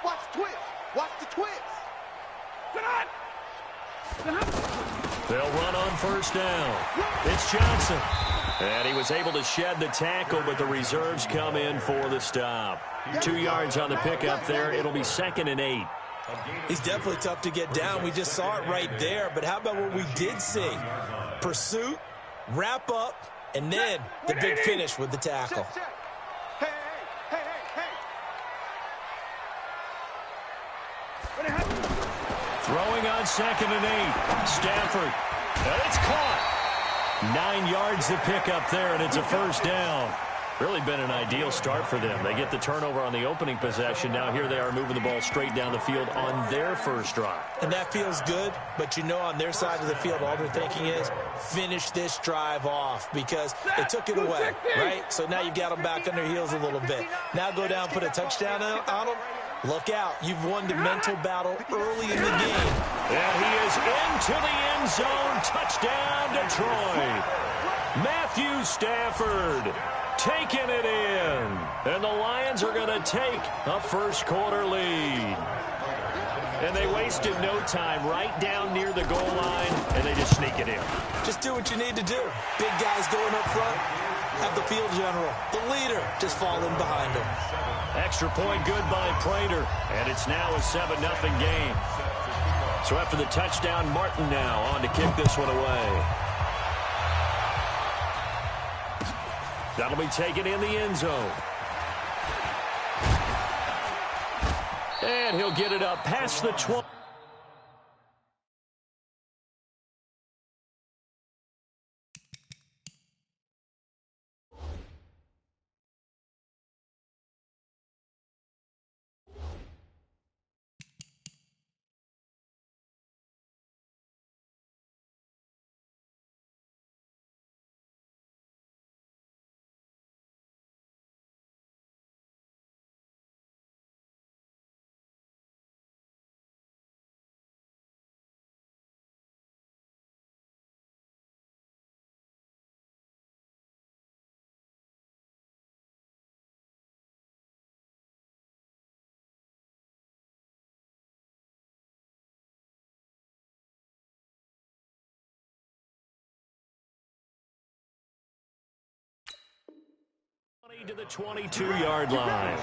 Watch the twist. Watch the twist. Sit on. They'll run on first down. It's Johnson. And he was able to shed the tackle, but the reserves come in for the stop. 2 yards on the pickup there. It'll be 2nd and 8. He's definitely tough to get down. We just saw it right there. But how about what we did see? Pursuit, wrap up, and then the big finish with the tackle. Throwing on 2nd and 8. Stafford. And it's caught. 9 yards to pick up there, and it's a first down. Really been an ideal start for them. They get the turnover on the opening possession. Now here they are moving the ball straight down the field on their first drive. And that feels good, but you know on their side of the field, all they're thinking is finish this drive off because they took it away, right? So now you've got them back on their heels a little bit. Now go down, put a touchdown on them. Look out. You've won the mental battle early in the game. And he is into the end zone. Touchdown, Detroit. Matthew Stafford taking it in. And the Lions are going to take a first-quarter lead. And they wasted no time right down near the goal line, and they just sneak it in. Just do what you need to do. Big guys going up front. Have the field general, the leader, just fall in behind him. Extra point good by Prater, and it's now a 7-0 game. So after the touchdown, Martin now on to kick this one away. That'll be taken in the end zone. And he'll get it up past the 12. To the 22-yard line.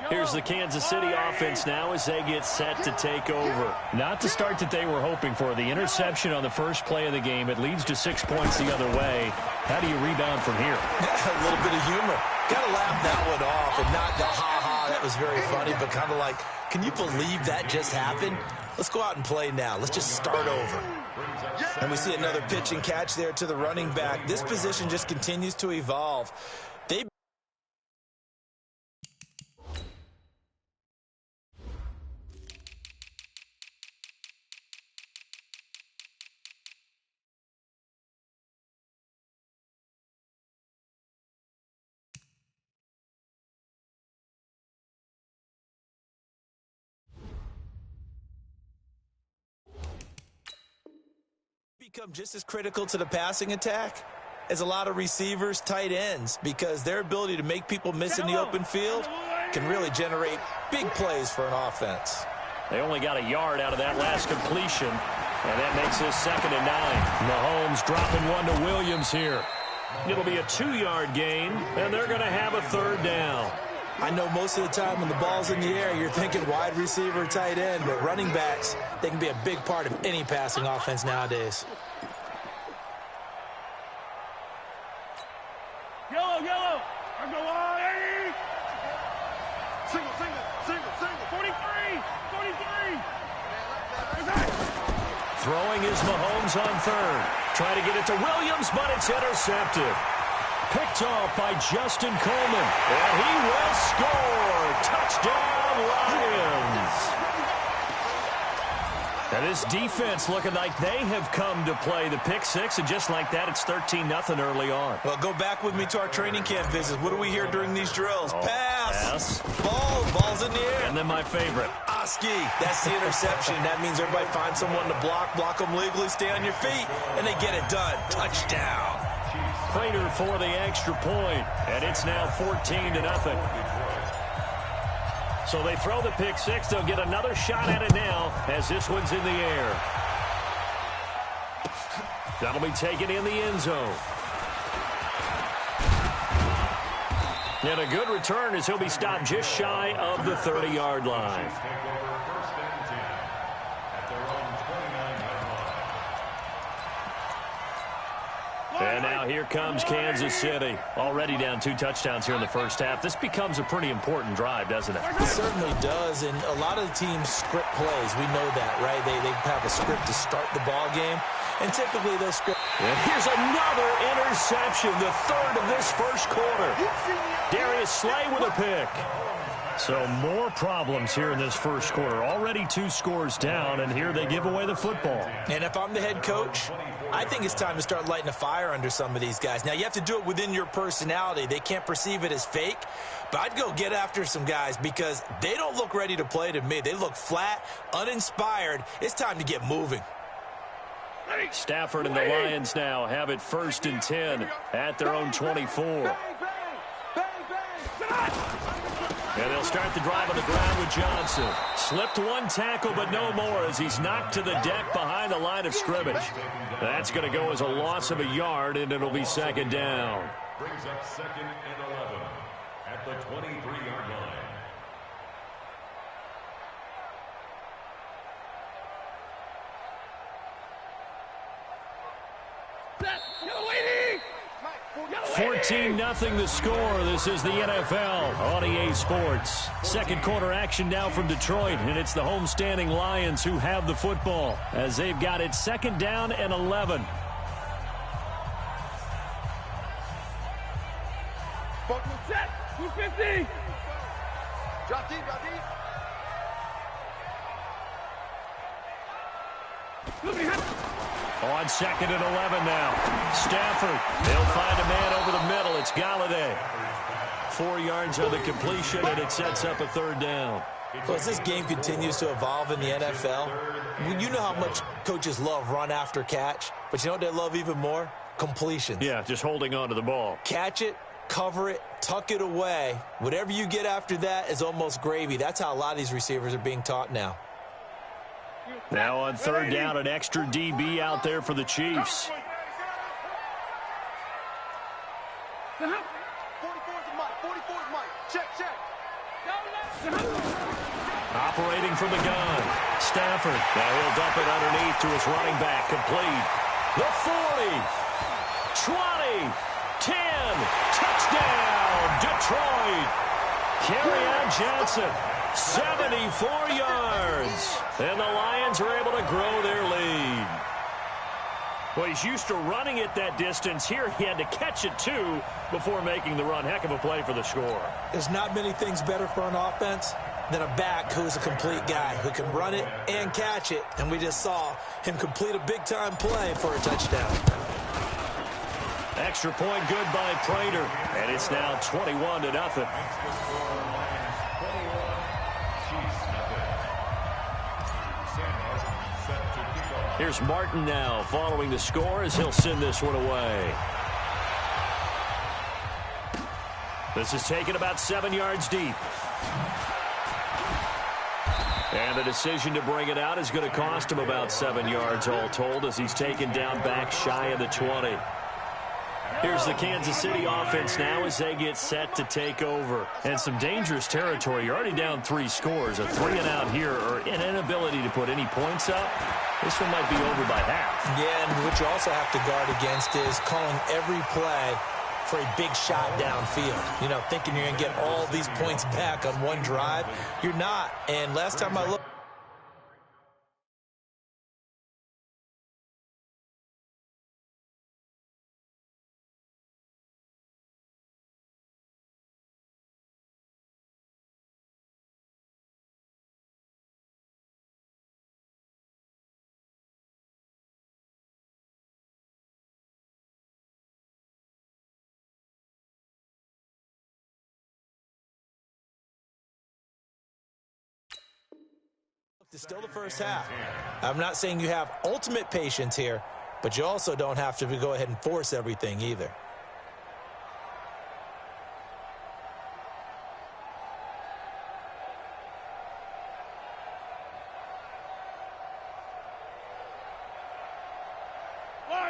Here's the Kansas City offense now as they get set to take over. Not the start that they were hoping for. The interception on the first play of the game. It leads to 6 points the other way. How do you rebound from here? A little bit of humor. Got to laugh that one off and not the ha-ha. That was very funny, but kind of like, can you believe that just happened? Let's go out and play now. Let's just start over. And we see another pitch and catch there to the running back. This position just continues to evolve. They become just as critical to the passing attack as a lot of receivers, tight ends, because their ability to make people miss in the open field can really generate big plays for an offense. They only got a yard out of that last completion, and that makes this 2nd and 9. Mahomes dropping one to Williams here. It'll be a 2-yard gain, and they're going to have a 3rd down. I know most of the time when the ball's in the air, you're thinking wide receiver, tight end, but running backs, they can be a big part of any passing offense nowadays. Yellow. I'm going on. Hey. Single. 43. Throwing is Mahomes on 3rd. Trying to get it to Williams, but it's intercepted. Picked off by Justin Coleman. And he will score. Touchdown, Lions. And this defense looking like they have come to play the pick six, and just like that, it's 13-0 early on. Well, go back with me to our training camp visits. What do we hear during these drills? Pass. Ball's in the air. And then my favorite. Oski. That's the interception. That means everybody finds someone to block them legally, stay on your feet, and they get it done. Touchdown. Prater for the extra point, and it's now 14-0. So they throw the pick six. They'll get another shot at it now as this one's in the air. That'll be taken in the end zone. And a good return as he'll be stopped just shy of the 30-yard line. And now here comes Kansas City. Already down 2 touchdowns here in the first half. This becomes a pretty important drive, doesn't it? It certainly does, and a lot of the teams script plays. We know that, right? They have a script to start the ball game, and typically those script. And here's another interception, the third of this first quarter. Darius Slay with a pick. So more problems here in this first quarter. Already 2 scores down, and here they give away the football. And if I'm the head coach, I think it's time to start lighting a fire under some of these guys. Now, you have to do it within your personality. They can't perceive it as fake, but I'd go get after some guys because they don't look ready to play to me. They look flat, uninspired. It's time to get moving. Stafford and the Lions now have it 1st and 10 at their own 24. And they'll start the drive on the ground with Johnson. Slipped 1 tackle, but no more as he's knocked to the deck behind the line of scrimmage. That's going to go as a loss of a yard, and it'll be 2nd down. Brings up 2nd and 11 at the 23-yard line. Waiting! 14-0 the score. This is the NFL on EA Sports. Second quarter action now from Detroit, and it's the homestanding Lions who have the football as they've got it 2nd down and 11. Buckle set. 250. Drop deep, drop deep. On 2nd and 11 now. Stafford. They'll find a man over the middle. It's Galladay. 4 yards on the completion, and it sets up a 3rd down. Well, as this game continues to evolve in the NFL, you know how much coaches love run after catch, but you know what they love even more? Completions. Yeah, just holding on to the ball. Catch it, cover it, tuck it away. Whatever you get after that is almost gravy. That's how a lot of these receivers are being taught now. Now on 3rd down, an extra DB out there for the Chiefs. 44's Mike. 44's Mike. Check, check. Operating from the gun. Stafford. Now he'll dump it underneath to his running back. Complete. The 40. 20. 10. Touchdown, Detroit. Kerryon Johnson. 74 yards. And the Lions are able to grow their lead. Well, he's used to running it that distance. Here he had to catch it, too, before making the run. Heck of a play for the score. There's not many things better for an offense than a back who is a complete guy who can run it and catch it. And we just saw him complete a big-time play for a touchdown. Extra point good by Prater. And it's now 21-0. Here's Martin now following the score as he'll send this one away. This is taken about 7 yards deep. And the decision to bring it out is going to cost him about 7 yards all told as he's taken down back shy of the 20. Here's the Kansas City offense now as they get set to take over. And some dangerous territory. You're already down 3 scores. A 3-and-out here or an inability to put any points up. This one might be over by half. Yeah, and what you also have to guard against is calling every play for a big shot downfield. You know, thinking you're going to get all these points back on one drive. You're not. And last time I looked, it's still the first half. I'm not saying you have ultimate patience here, but you also don't have to go ahead and force everything either.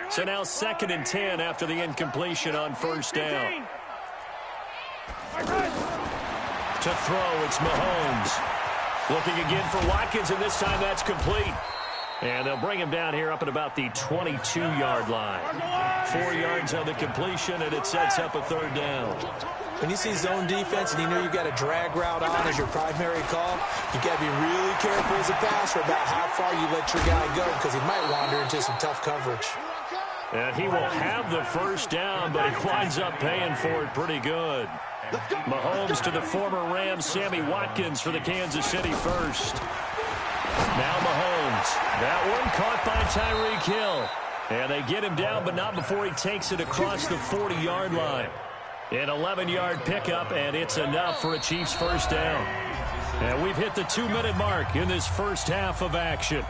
So now 2nd and 10 after the incompletion on first down. To throw, it's Mahomes. Looking again for Watkins, and this time that's complete. And they'll bring him down here up at about the 22-yard line. 4 yards on the completion, and it sets up a 3rd down. When you see zone defense and you know you've got a drag route on as your primary call, you've got to be really careful as a passer about how far you let your guy go because he might wander into some tough coverage. And he will have the first down, but he winds up paying for it pretty good. Mahomes to the former Rams, Sammy Watkins for the Kansas City first. Now Mahomes. That one caught by Tyreek Hill. And they get him down, but not before he takes it across the 40-yard line. An 11-yard pickup, and it's enough for a Chiefs first down. And we've hit the 2-minute mark in this first half of action.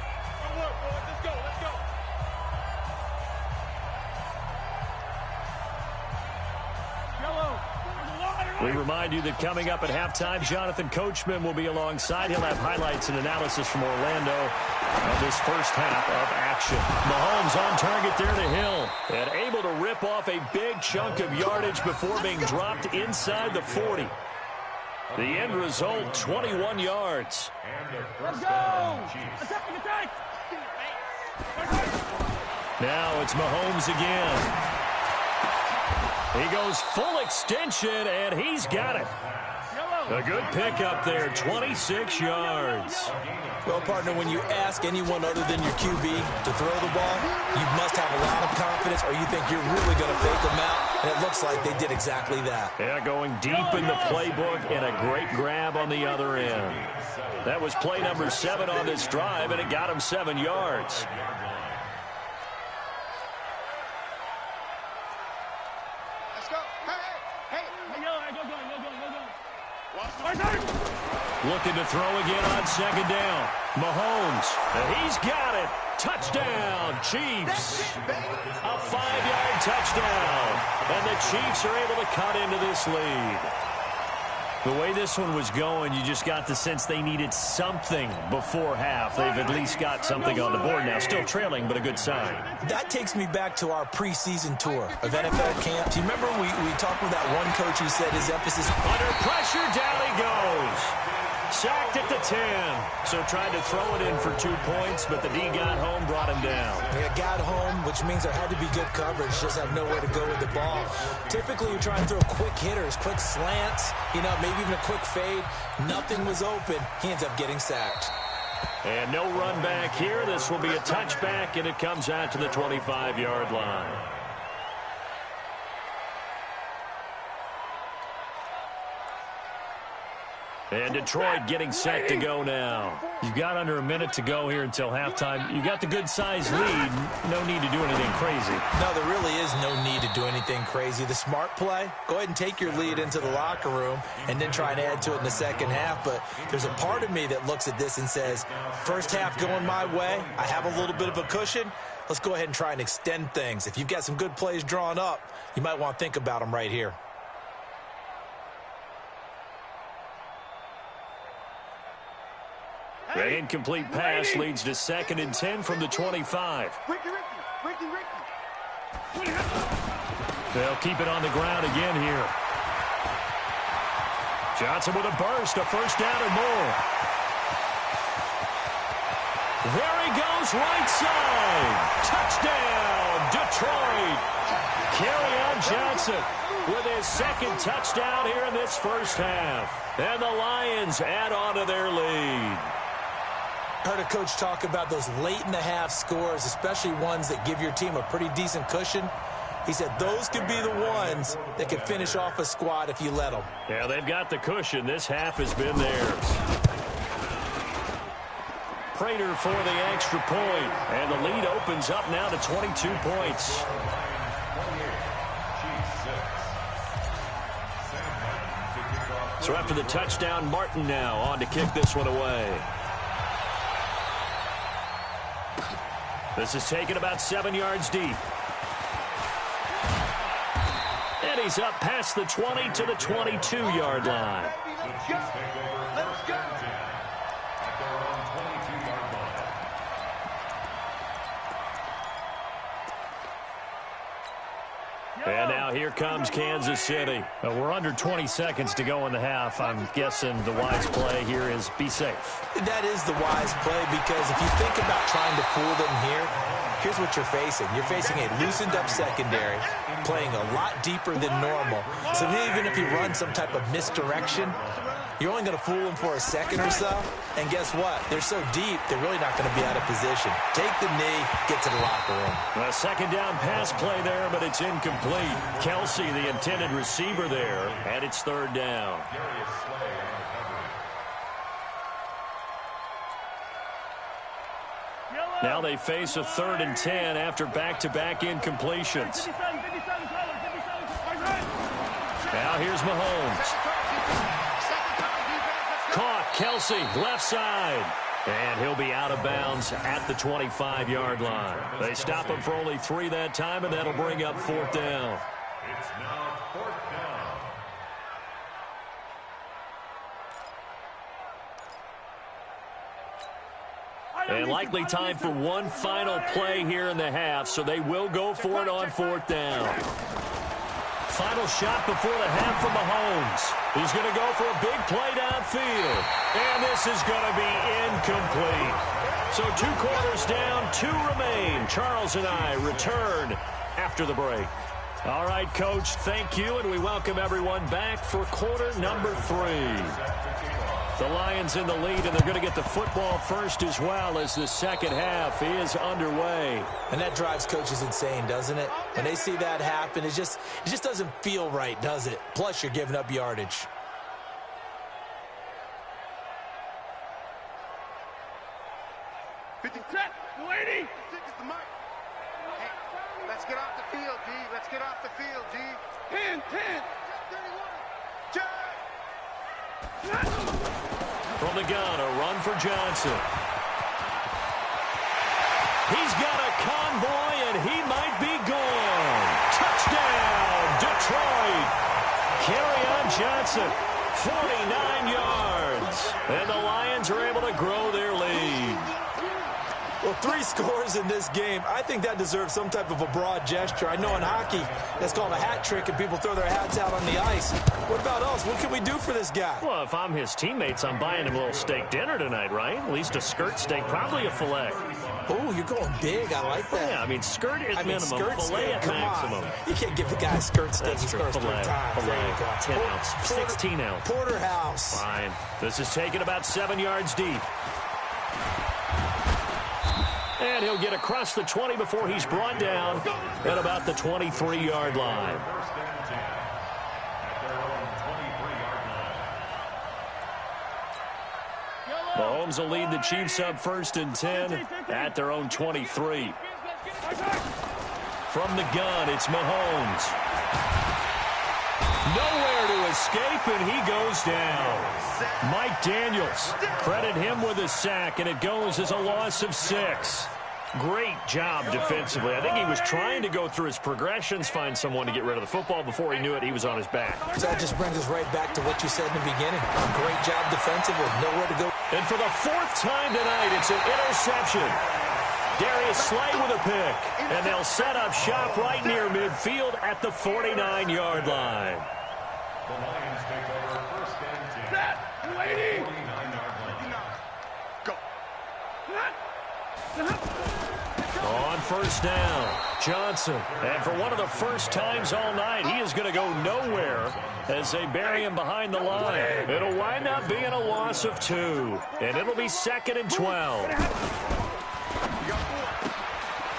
We remind you that coming up at halftime, Jonathan Coachman will be alongside. He'll have highlights and analysis from Orlando of this first half of action. Mahomes on target there to Hill and able to rip off a big chunk of yardage before being dropped inside the 40. The end result, 21 yards. Let's go! Attack! Now it's Mahomes again. He goes full extension, and he's got it. A good pickup there, 26 yards. Well, partner, when you ask anyone other than your QB to throw the ball, you must have a lot of confidence or you think you're really going to fake them out, and it looks like they did exactly that. Yeah, going deep in the playbook and a great grab on the other end. That was play number 7 on this drive, and it got him 7 yards. Looking to throw again on 2nd down. Mahomes, he's got it. Touchdown, Chiefs. A 5-yard touchdown. And the Chiefs are able to cut into this lead. The way this one was going, you just got the sense they needed something before half. They've at least got something on the board now. Still trailing, but a good sign. That takes me back to our preseason tour of NFL camps. You remember we talked with that one coach who said his emphasis. Under pressure, down he goes. Sacked at the 10. So tried to throw it in for 2 points, but the D got home, brought him down. Yeah, got home, which means there had to be good coverage. Just had nowhere to go with the ball. Typically, you're trying to throw quick hitters, quick slants, maybe even a quick fade. Nothing was open. He ends up getting sacked. And no run back here. This will be a touchback, and it comes out to the 25-yard line. And Detroit getting set to go now. You've got under a minute to go here until halftime. You've got the good-sized lead. No need to do anything crazy. No, there really is no need to do anything crazy. The smart play, go ahead and take your lead into the locker room and then try and add to it in the second half. But there's a part of me that looks at this and says, first half going my way, I have a little bit of a cushion. Let's go ahead and try and extend things. If you've got some good plays drawn up, you might want to think about them right here. That incomplete pass leads to 2nd and 10 from the 25. Ricky. They'll keep it on the ground again here. Johnson with a burst, a first down or more. There he goes, right side. Touchdown, Detroit. Kerryon Johnson with his 2nd touchdown here in this first half. And the Lions add on to their lead. Heard a coach talk about those late-in-the-half scores, especially ones that give your team a pretty decent cushion. He said those could be the ones that can finish off a squad if you let them. Yeah, they've got the cushion. This half has been theirs. Prater for the extra point, and the lead opens up now to 22 points. So after the touchdown, Martin now on to kick this one away. This is taken about 7 yards deep. And he's up past the 20 to the 22-yard line. Let's go. And now here comes Kansas City. We're under 20 seconds to go in the half. I'm guessing the wise play here is be safe. That is the wise play, because if you think about trying to fool them here, here's what you're facing. You're facing a loosened up secondary, playing a lot deeper than normal. So even if you run some type of misdirection, you're only going to fool them for a second or so. And guess what? They're so deep, they're really not going to be out of position. Take the knee, get to the locker room. A second down pass play there, but it's incomplete. Kelsey, the intended receiver there, and it's third down. Now they face a 3rd and 10 after back-to-back incompletions. Now here's Mahomes. Caught, Kelsey, left side. And he'll be out of bounds at the 25-yard line. They stop him for only 3 that time, and that'll bring up 4th down. It's now 4th down. And likely time for one final play here in the half, so they will go for it on 4th down. Final shot before the half from Mahomes. He's going to go for a big play downfield. And this is going to be incomplete. So 2 quarters down, 2 remain. Charles and I return after the break. All right, Coach, thank you, and we welcome everyone back for quarter number 3. The Lions in the lead, and they're going to get the football first as well as the second half is underway. And that drives coaches insane, doesn't it? When they see that happen, it just doesn't feel right, does it? Plus, you're giving up yardage. Let's get off the field, D. Let's get off the field, D. 10. From the gun, a run for Johnson. He's got a convoy, and he might be gone. Touchdown, Detroit. Kerryon Johnson, 49 yards. And the Lions are able to grow their lead. Well, 3 scores in this game. I think that deserves some type of a broad gesture. I know in hockey, that's called a hat trick, and people throw their hats out on the ice. What about us? What can we do for this guy? Well, if I'm his teammates, I'm buying him a little steak dinner tonight, right? At least a skirt steak, probably a filet. Oh, you're going big. I like that. Yeah, I mean, skirt at minimum, filet at maximum. You can't give the guy a skirt steak. That's true. Filet, 10 ounce, 16 ounce. Porterhouse. Fine. This is taken about 7 yards deep. And he'll get across the 20 before he's brought down at about the 23-yard line. Mahomes will lead the Chiefs up 1st and 10 at their own 23. From the gun, it's Mahomes. Nowhere to escape, and he goes down. Mike Daniels, credit him with a sack, and it goes as a loss of 6. Great job defensively. I think he was trying to go through his progressions, find someone to get rid of the football. Before he knew it, he was on his back. So that just brings us right back to what you said in the beginning. Great job defensively. Nowhere to go. And for the 4th time tonight, it's an interception. Darius Slay with a pick. And they'll set up shop right near midfield at the 49-yard line. The Lions take over 1st and 10. Waiting. 49-yard line. Go. On 1st down, Johnson. And for one of the first times all night, he is going to go nowhere as they bury him behind the line. It'll wind up being a loss of 2. And it'll be 2nd and 12.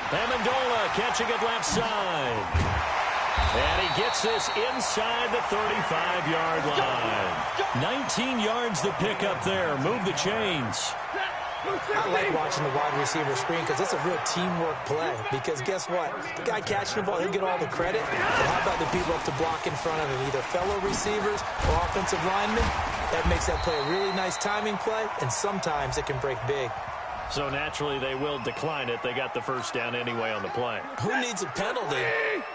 Amendola catching it left side. And he gets this inside the 35-yard line. 19 yards the pickup there. Move the chains. I like watching the wide receiver screen because it's a real teamwork play. Because guess what? The guy catching the ball, he'll get all the credit. But how about the people up to block in front of him? Either fellow receivers or offensive linemen. That makes that play a really nice timing play, and sometimes it can break big. So naturally they will decline it. They got the 1st down anyway on the play. Who needs a penalty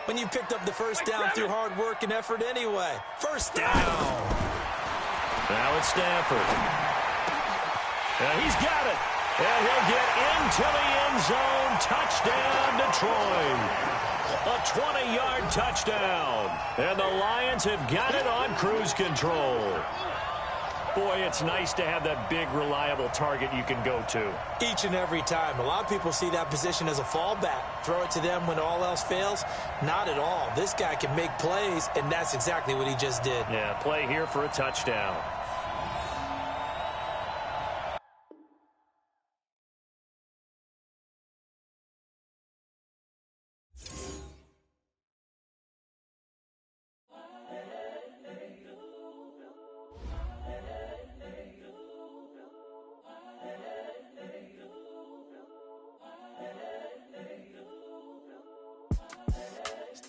when you picked up the 1st down through hard work and effort anyway? 1st down. Now it's Stafford. He's got it. And he'll get into the end zone. Touchdown, Detroit. A 20-yard touchdown. And the Lions have got it on cruise control. Boy, it's nice to have that big, reliable target you can go to. Each and every time. A lot of people see that position as a fallback. Throw it to them when all else fails. Not at all. This guy can make plays, and that's exactly what he just did. Yeah, play here for a touchdown.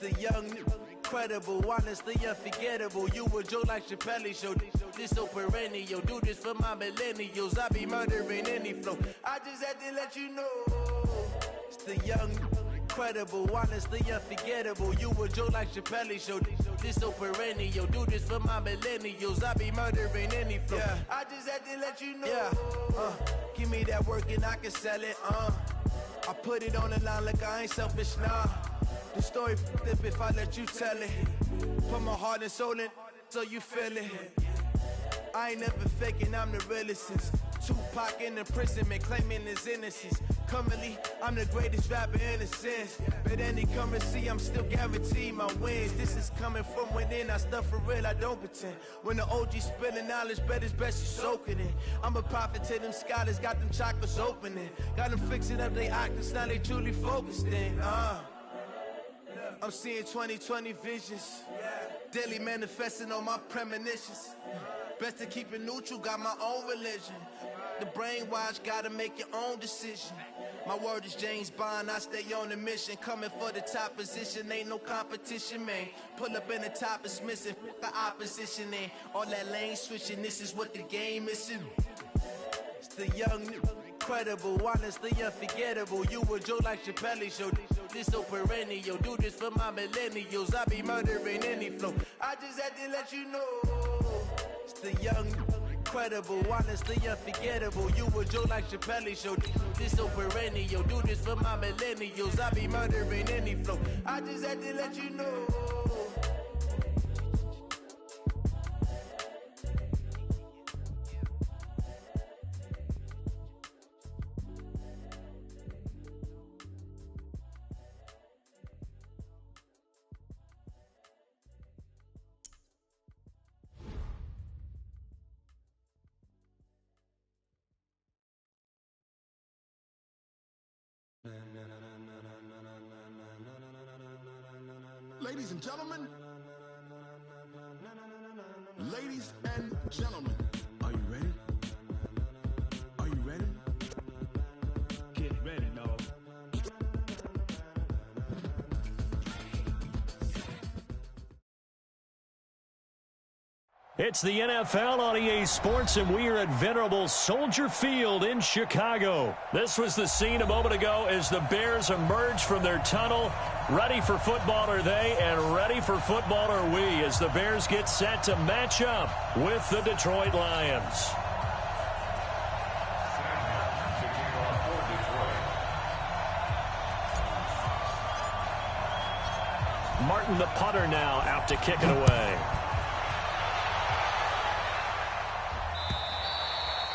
The young, incredible, honestly unforgettable. You a joke like Chappelle show. This so perennial. Do this for my millennials. I be murdering any flow. I just had to let you know. It's the young, incredible, honestly unforgettable. You a joke like Chappelle show. This so perennial. Do this for my millennials. I be murdering any flow. Yeah. I just had to let you know. Yeah. Give me that work and I can sell it. I put it on the line like I ain't selfish, nah. The story flip if I let you tell it. Put my heart and soul in so you feel it. I ain't never faking, I'm the realest since Tupac in the prison, man, claiming his innocence. Currently, I'm the greatest rapper in a sense. But any currency, I'm still guaranteed my wins. This is coming from within, I stuff for real, I don't pretend. When the OG spilling knowledge, bet it's best you soak it in. I'm a prophet to them scholars, got them chakras opening. Got them fixing up they octaves, now they truly focused in. I'm seeing 2020 visions. Daily manifesting on my premonitions. Best to keep it neutral, got my own religion. The brainwash, gotta make your own decision. My word is James Bond, I stay on a mission. Coming for the top position, ain't no competition, man. Pull up in the top is missing, the opposition ain't. All that lane switching, this is what the game is. It's the young, incredible, honestly unforgettable. You a joke like Chappelle show. This so perennial. Do this for my millennials. I be murdering any flow. I just had to let you know. It's the young, incredible, honestly unforgettable. You a joke like Chappelle show. This so perennial. Do this for my millennials. I be murdering any flow. I just had to let you know. Ladies and gentlemen, are you ready? Are you ready? Get ready, dog. It's the NFL on EA Sports, and we are at venerable Soldier Field in Chicago. This was the scene a moment ago as the Bears emerged from their tunnel. Ready for football are they, and ready for football are we as the Bears get set to match up with the Detroit Lions. Martin, the punter, now out to kick it away.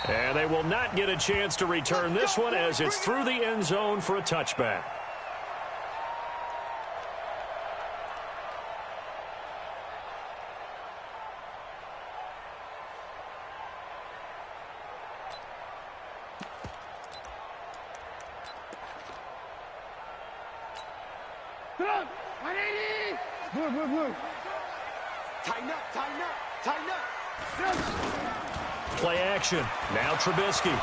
And they will not get a chance to return this one as it's through the end zone for a touchback. Blue. Tighten up. Play action. Now Trubisky.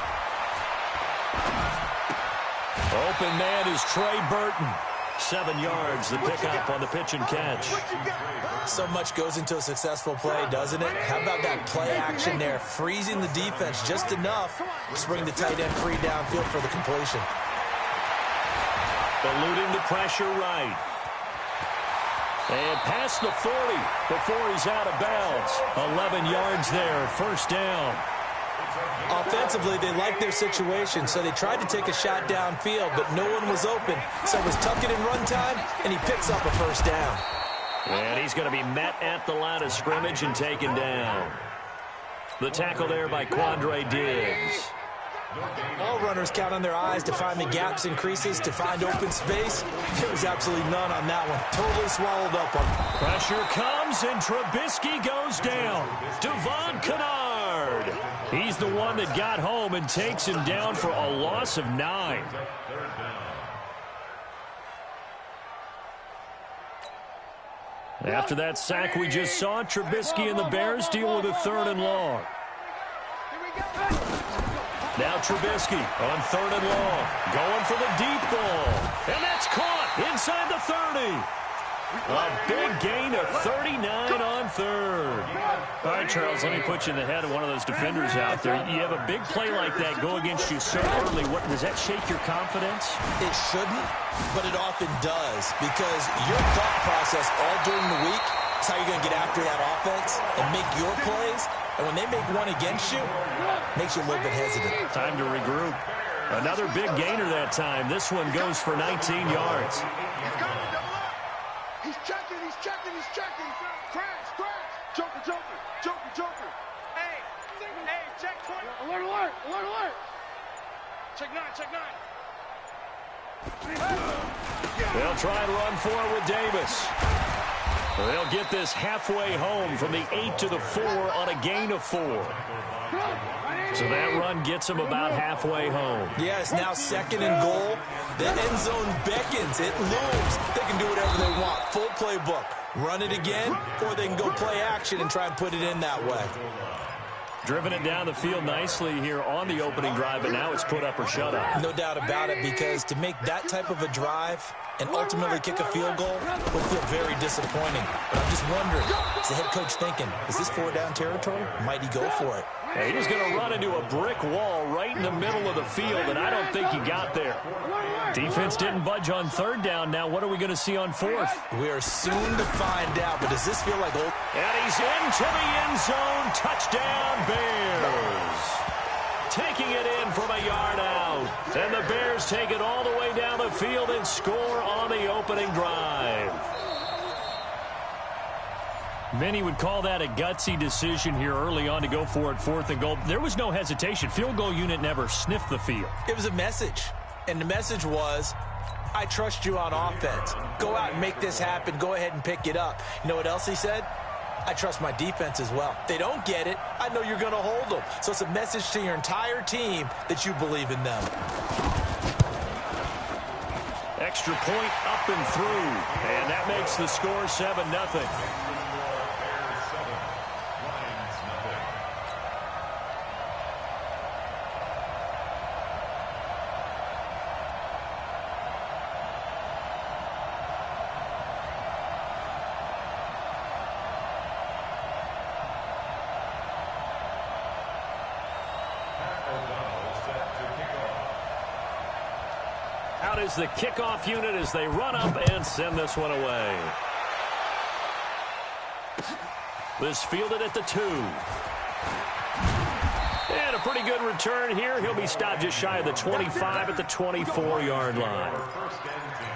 Open man is Trey Burton. 7 yards, the pickup on the pitch and catch. So much goes into a successful play, doesn't it? How about that play action there? Freezing the defense just enough to bring the tight end free downfield for the completion. Eluding the pressure right. And past the 40 before he's out of bounds. 11 yards there, first down. Offensively, they liked their situation, so they tried to take a shot downfield, but no one was open. So it was tuck it in run time, and he picks up a first down. And he's going to be met at the line of scrimmage and taken down. The tackle there by Quandre Diggs. All runners count on their eyes to find the gaps and creases, to find open space. There was absolutely none on that one. Totally swallowed up on. Pressure comes, and Trubisky goes down. Devon Kennard. He's the one that got home and takes him down for a loss of 9. After that sack we just saw, Trubisky and the Bears deal with a 3rd and long. Now Trubisky on 3rd and long, going for the deep ball. And that's caught inside the 30. A big gain of 39 on 3rd. All right, Charles, let me put you in the head of one of those defenders out there. You have a big play like that go against you so early. What, does that shake your confidence? It shouldn't, but it often does, because your thought process all during the week is how you're going to get after that offense and make your plays. And when they make one against you, it makes you a little bit hesitant. Time to regroup. Another big gainer that time. This one goes for 19 yards. He's checking, he's checking, he's checking. Crash, crash. Joker, joker, joker, joker. Hey, check 20. Alert, alert, alert, alert. Check 9, check 9. They'll try and run for it with Davis. They'll get this halfway home from the 8 to the 4 on a gain of 4. So that run gets them about halfway home. Yeah, it's now 2nd and goal. The end zone beckons. It looms. They can do whatever they want. Full playbook. Run it again, or they can go play action and try and put it in that way. Driven it down the field nicely here on the opening drive, but now it's put up or shut up. No doubt about it, because to make that type of a drive and ultimately kick a field goal will feel very disappointing. But I'm just wondering, is the head coach thinking, is this 4-down territory? Might he go for it? He was going to run into a brick wall right in the middle of the field, and I don't think he got there. Defense didn't budge on 3rd down. Now what are we going to see on 4th? We are soon to find out, but does this feel like old? And he's into the end zone. Touchdown, Bears. Taking it in from a yard out. And the Bears take it all the way down the field and score on the opening drive. Many would call that a gutsy decision here early on to go for it 4th and goal. There was no hesitation. Field goal unit never sniffed the field. It was a message, and the message was, I trust you on offense. Go out and make this happen. Go ahead and pick it up. You know what else he said? I trust my defense as well. If they don't get it, I know you're going to hold them. So it's a message to your entire team that you believe in them. Extra point up and through, and that makes the score 7-0. Out is the kickoff unit as they run up and send this one away. This fielded at the 2. And a pretty good return here. He'll be stopped just shy of the 25 at the 24-yard line. First and 10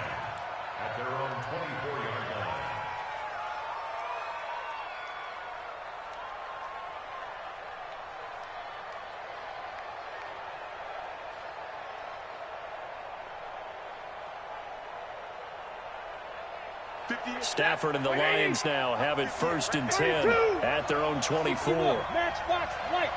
at their own 24-yard line. Stafford and the Lions now have it 1st and 10 at their own 24. Matchbox right.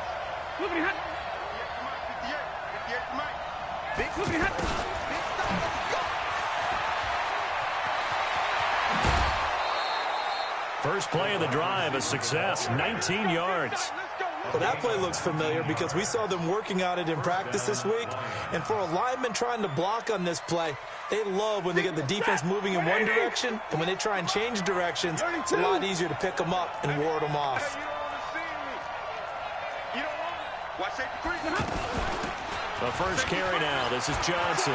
First play of the drive, a success, 19 yards. Well, that play looks familiar because we saw them working on it in practice this week. And for a lineman trying to block on this play, they love when they get the defense moving in one direction. And when they try and change directions, it's a lot easier to pick them up and ward them off. The first carry now. This is Johnson.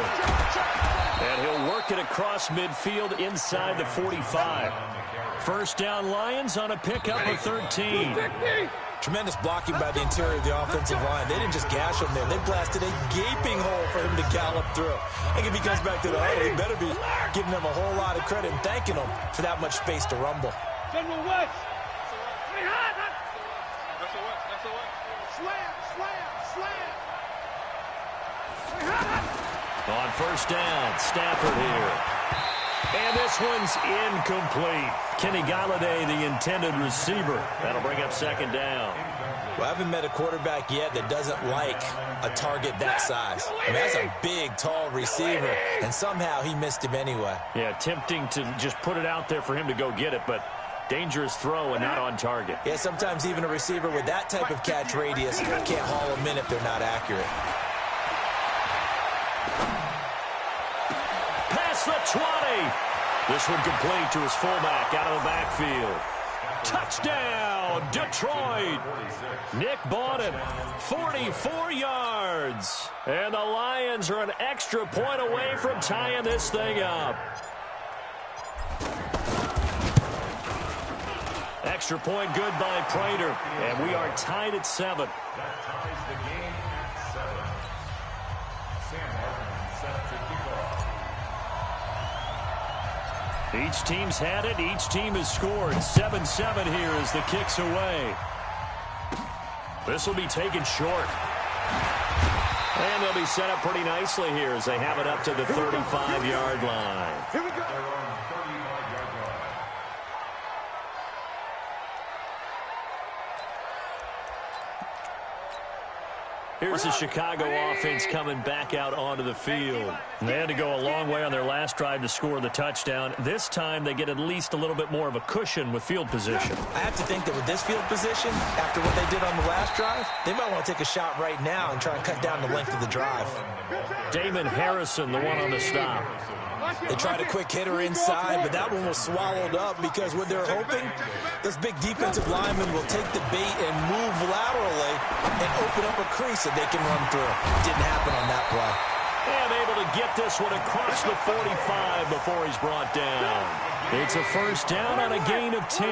And he'll work it across midfield inside the 45. First down, Lions on a pickup of 13. Tremendous blocking by the interior of the offensive line. They didn't just gash him there. They blasted a gaping hole for him to gallop through. And if he comes back to the huddle, he better be giving them a whole lot of credit and thanking them for that much space to rumble. General West. Slam, slam, slam. On first down, Stafford here. And this one's incomplete. Kenny Galladay, the intended receiver. That'll bring up second down. Well, I haven't met a quarterback yet that doesn't like a target that size. I mean, that's a big, tall receiver, and somehow he missed him anyway. Yeah, tempting to just put it out there for him to go get it, but dangerous throw and not on target. Yeah, sometimes even a receiver with that type of catch radius can't haul them in if they're not accurate. Past the 20. This one complete to his fullback out of the backfield. Touchdown, Detroit. Nick Bawden, 44 yards. And the Lions are an extra point away from tying this thing up. Extra point good by Prater. And we are tied at 7. That ties the game at 7. Sam Hartman set to kick off. Each team's had it. Each team has scored. 7-7 here as the kick's away. This will be taken short. And they'll be set up pretty nicely here as they have it up to the 35-yard line. Here we go. Their own 35-yard line. Here's the Chicago offense coming back out onto the field. They had to go a long way on their last drive to score the touchdown. This time they get at least a little bit more of a cushion with field position. I have to think that with this field position, after what they did on the last drive, they might want to take a shot right now and try and cut down the length of the drive. Damon Harrison, the one on the stop. They tried a quick hitter inside, but that one was swallowed up because what they're hoping, this big defensive lineman will take the bait and move laterally and open up a crease that they can run through. Didn't happen on that play. And able to get this one across the 45 before he's brought down. It's a first down on a gain of 10.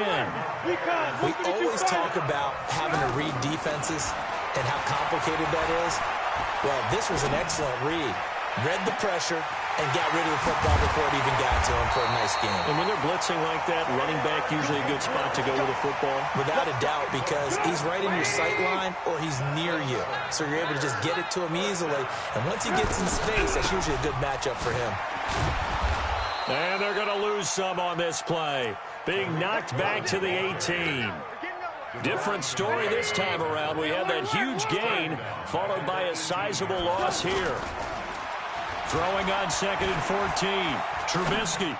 We always talk about having to read defenses and how complicated that is. Well, this was an excellent read. Read the pressure and got rid of the football before it even got to him for a nice game. And when they're blitzing like that, running back usually a good spot to go with a football? Without a doubt, because he's right in your sight line or he's near you. So you're able to just get it to him easily. And once he gets in space, that's usually a good matchup for him. And they're going to lose some on this play. Being knocked back to the 18. Different story this time around. We had that huge gain followed by a sizable loss here. Throwing on 2nd and 14. Trubisky.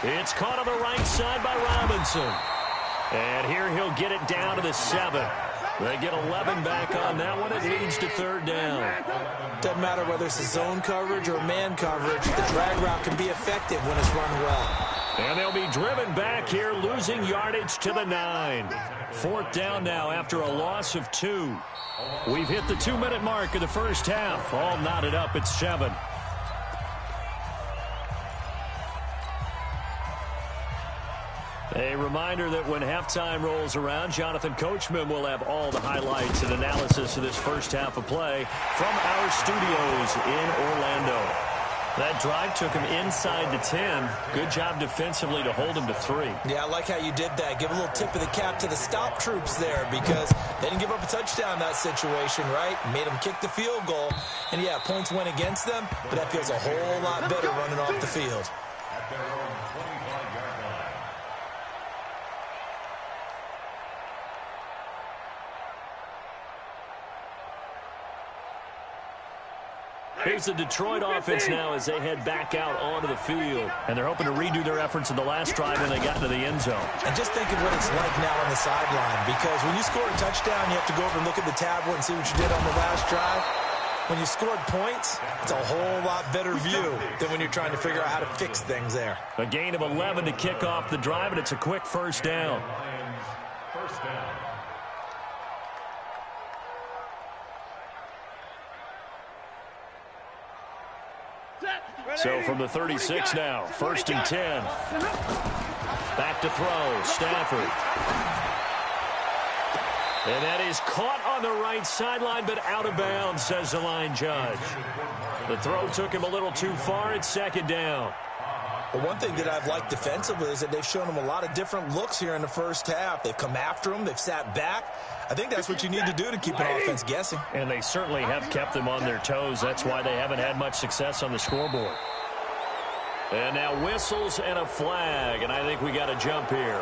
It's caught on the right side by Robinson. And here he'll get it down to the 7. They get 11 back on that one. It leads to 3rd down. Doesn't matter whether it's a zone coverage or man coverage. The drag route can be effective when it's run well. And they'll be driven back here, losing yardage to the 9. 4th down now after a loss of 2. We've hit the 2-minute mark of the first half. All knotted up at 7. A reminder that when halftime rolls around, Jonathan Coachman will have all the highlights and analysis of this first half of play from our studios in Orlando. That drive took him inside the 10. Good job defensively to hold him to 3. Yeah, I like how you did that. Give a little tip of the cap to the stop troops there because they didn't give up a touchdown in that situation, right? Made them kick the field goal. And, yeah, points went against them, but that feels a whole lot better running off the field. At their own 25-yard line. Here's the Detroit offense now as they head back out onto the field. And they're hoping to redo their efforts in the last drive when they got into the end zone. And just think of what it's like now on the sideline, because when you score a touchdown, you have to go over and look at the tablet and see what you did on the last drive. When you scored points, it's a whole lot better view than when you're trying to figure out how to fix things there. A gain of 11 to kick off the drive, and it's a quick first down. Lions, first down. So from the 36 now, 1st and 10. Back to throw, Stafford. And that is caught on the right sideline, but out of bounds, says the line judge. The throw took him a little too far. It's second down. Well, one thing that I've liked defensively is that they've shown him a lot of different looks here in the first half. They've come after him. They've sat back. I think that's what you need to do to keep an offense guessing. And they certainly have kept them on their toes. That's why they haven't had much success on the scoreboard. And now whistles and a flag, and I think we got a jump here.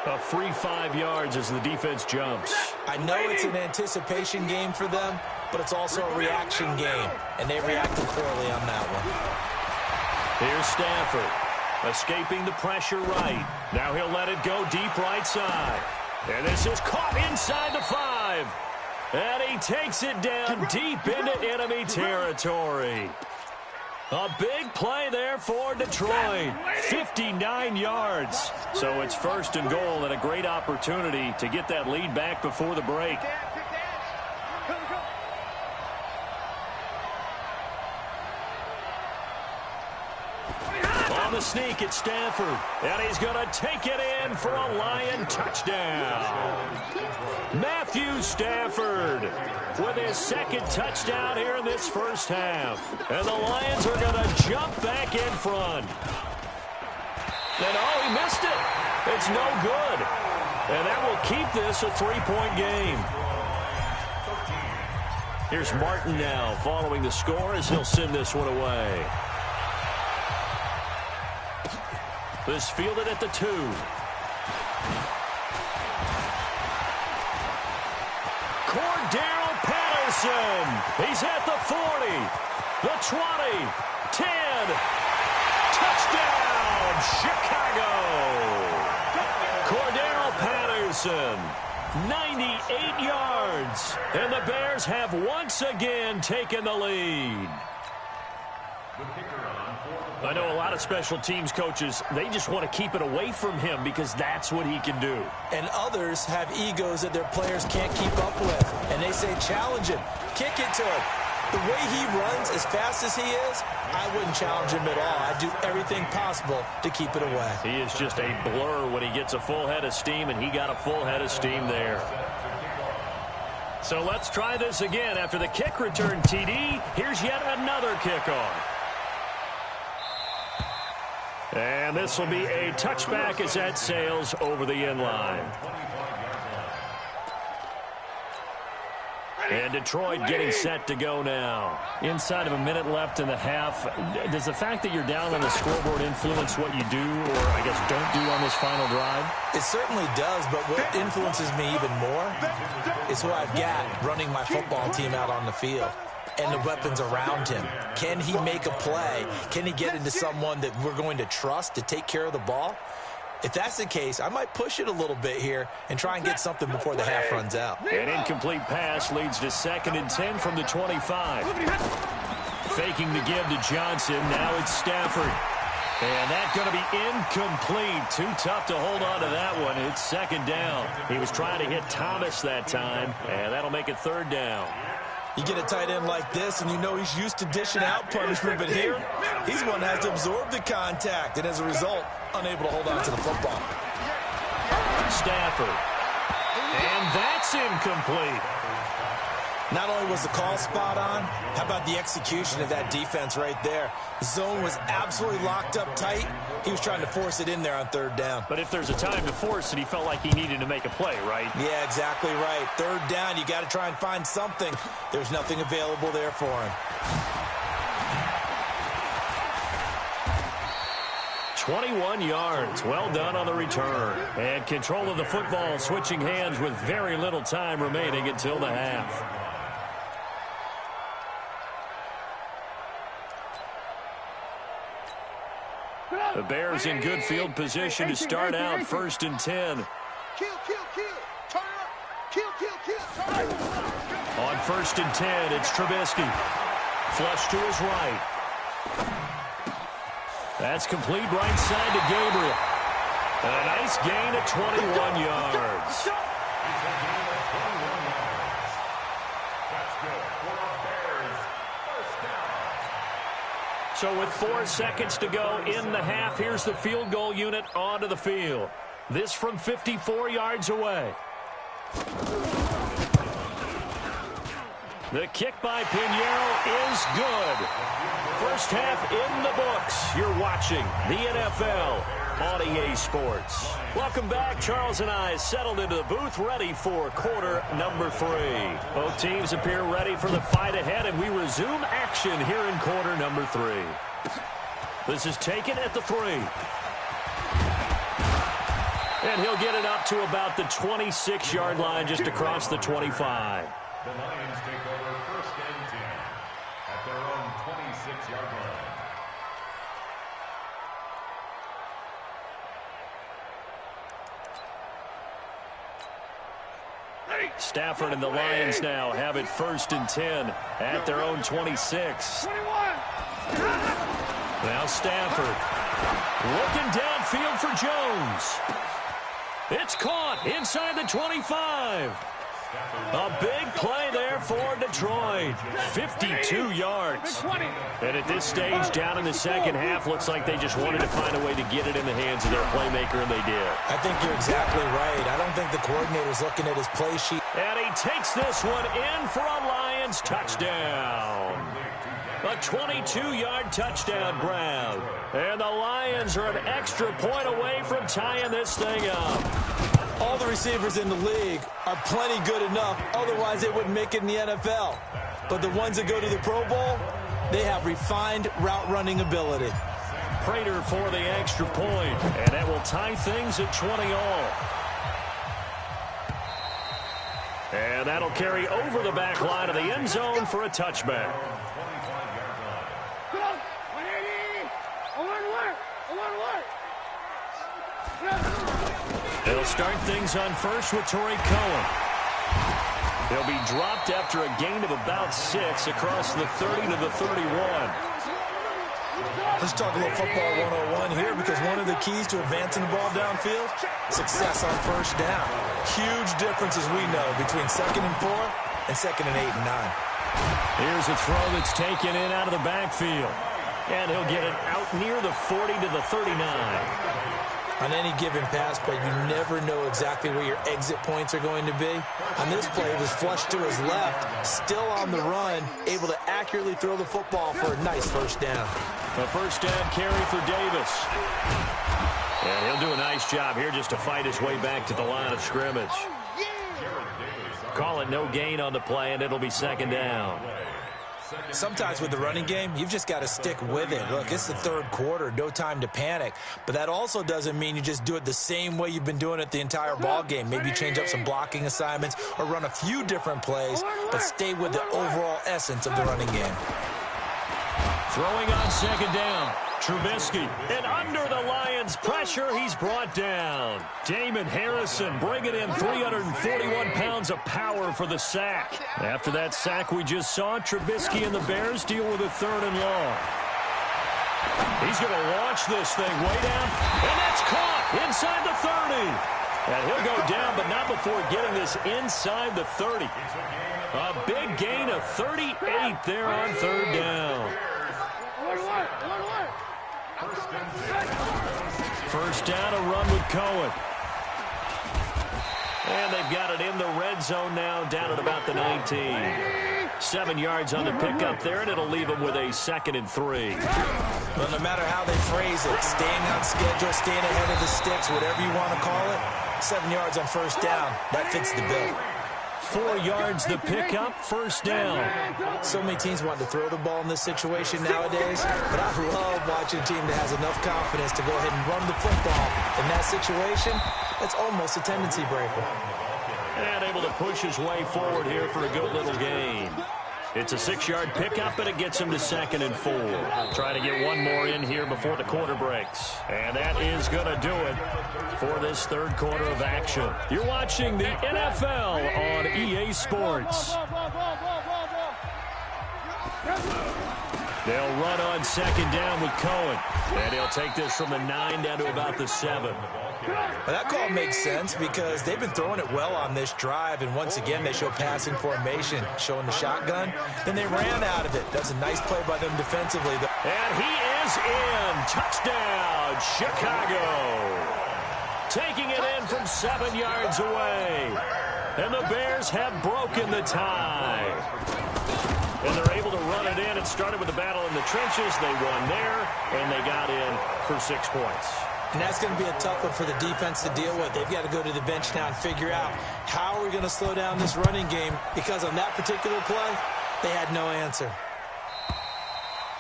A free 5 yards as the defense jumps. I know it's an anticipation game for them, but it's also a reaction game, and they reacted poorly on that one. Here's Stafford, escaping the pressure right. Now he'll let it go deep right side. And this is caught inside the 5. And he takes it down deep into enemy territory. A big play there for Detroit. 59 yards. So it's first and goal and a great opportunity to get that lead back before the break. On the sneak, it's Stafford. And he's going to take it in for a Lion touchdown. Matthew Stafford with his second touchdown here in this first half. And the Lions are going to jump back in front. And oh, he missed it. It's no good. And that will keep this a 3-point game. Here's Martin now following the score as he'll send this one away. This fielded at the 2. Cordero Patterson. He's at the 40, the 20, 10. Touchdown, Chicago. Cordero Patterson, 98 yards. And the Bears have once again taken the lead. I know a lot of special teams coaches, they just want to keep it away from him because that's what he can do. And others have egos that their players can't keep up with. And they say, challenge him, kick it to him. The way he runs as fast as he is, I wouldn't challenge him at all. I'd do everything possible to keep it away. He is just a blur when he gets a full head of steam, and he got a full head of steam there. So let's try this again. After the kick return TD, here's yet another kickoff. And this will be a touchback as that sails over the end line. And Detroit getting set to go now. Inside of a minute left in the half, does the fact that you're down on the scoreboard influence what you do or, I guess, don't do on this final drive? It certainly does, but what influences me even more is who I've got running my football team out on the field and the weapons around him. Can he make a play? Can he get into someone that we're going to trust to take care of the ball? If that's the case, I might push it a little bit here and try and get something before the half runs out. An incomplete pass leads to 2nd and 10 from the 25. Faking the give to Johnson. Now it's Stafford. And that's going to be incomplete. Too tough to hold on to that one. It's 2nd down. He was trying to hit Thomas that time, and that'll make it 3rd down. You get a tight end like this, and you know he's used to dishing out punishment, but here, he's the one that has to absorb the contact, and as a result, unable to hold on to the football. Stafford. And that's incomplete. Not only was the call spot on, how about the execution of that defense right there? The zone was absolutely locked up tight. He was trying to force it in there on 3rd down. But if there's a time to force it, he felt like he needed to make a play, right? Yeah, exactly right. 3rd down, you got to try and find something. There's nothing available there for him. 21 yards. Well done on the return. And control of the football switching hands with very little time remaining until the half. The Bears in good field position to start out 1st and 10. Kill, kill, kill. Turn it up. Kill, kill, kill. Turn it up. On 1st and 10, it's Trubisky. Flush to his right. That's complete right side to Gabriel. A nice gain of 21 yards. So with 4 seconds to go in the half, here's the field goal unit onto the field. This from 54 yards away. The kick by Pinheiro is good. First half in the books. You're watching the NFL on EA Sports. Welcome back. Charles and I settled into the booth, ready for quarter number 3. Both teams appear ready for the fight ahead, and we resume action here in quarter number 3. This is taken at the 3. And he'll get it up to about the 26-yard line, just across the 25. The Lions take over first and 10 at their own 26-yard line. Stafford and the Lions now have it first and 10 at their own 26. Now Stafford looking downfield for Jones. It's caught inside the 25. A big play there for Detroit. 52 yards. And at this stage, down in the second half, looks like they just wanted to find a way to get it in the hands of their playmaker, and they did. I think you're exactly right. I don't think the coordinator's looking at his play sheet. And he takes this one in for a Lions touchdown. A 22-yard touchdown grab. And the Lions are an extra point away from tying this thing up. All the receivers in the league are plenty good enough, otherwise they wouldn't make it in the NFL. But the ones that go to the Pro Bowl, they have refined route running ability. Prater for the extra point, and that will tie things at 20 all. And that'll carry over the back line of the end zone for a touchback. They'll start things on first with Torrey Cohen. He'll be dropped after a gain of about 6 across the 30 to the 31. Let's talk a little football 101 here, because one of the keys to advancing the ball downfield, success on first down. Huge difference, as we know, between 2nd and 4 and 2nd and 8 and 9. Here's a throw that's taken in out of the backfield. And he'll get it out near the 40 to the 39. On any given pass play, you never know exactly where your exit points are going to be. On this play, it was flushed to his left, still on the run, able to accurately throw the football for a nice first down. A first down carry for Davis. And he'll do a nice job here just to fight his way back to the line of scrimmage. Call it no gain on the play, and it'll be second down. Sometimes with the running game, you've just got to stick with it. Look, it's the third quarter, no time to panic. But that also doesn't mean you just do it the same way you've been doing it the entire ball game. Maybe change up some blocking assignments or run a few different plays, but stay with the overall essence of the running game. Throwing on second down, Trubisky. And under the Lions' pressure, he's brought down. Damon Harrison bringing in 341 pounds of power for the sack. After that sack we just saw, Trubisky and the Bears deal with a 3rd and long. He's going to launch this thing way down, and that's caught inside the 30. And he'll go down, but not before getting this inside the 30. A big gain of 38 there on 3rd down. First down, a run with Cohen. And they've got it in the red zone now, down at about the 19. 7 yards on the pickup there, and it'll leave them with a 2nd and 3. Well, no matter how they phrase it, staying on schedule, staying ahead of the sticks, whatever you want to call it, 7 yards on first down, that fits the bill. 4 yards the pickup, first down. So many teams want to throw the ball in this situation nowadays, but I love watching a team that has enough confidence to go ahead and run the football. In that situation, that's almost a tendency breaker. And able to push his way forward here for a good little gain. It's a 6-yard pickup, and it gets him to 2nd and 4. Trying to get one more in here before the quarter breaks. And that is going to do it for this 3rd quarter of action. You're watching the NFL on EA Sports. They'll run on 2nd down with Cohen. And he'll take this from the 9 down to about the 7. Well, that call makes sense because they've been throwing it well on this drive, and once again they show passing formation, showing the shotgun. Then they ran out of it. That's a nice play by them defensively. And he is in. Touchdown, Chicago. Taking it in from 7 yards away. And the Bears have broken the tie. And they're able to run it in. It started with a battle in the trenches. They won there, and they got in for 6 points. And that's going to be a tough one for the defense to deal with. They've got to go to the bench now and figure out how are we going to slow down this running game, because on that particular play, they had no answer.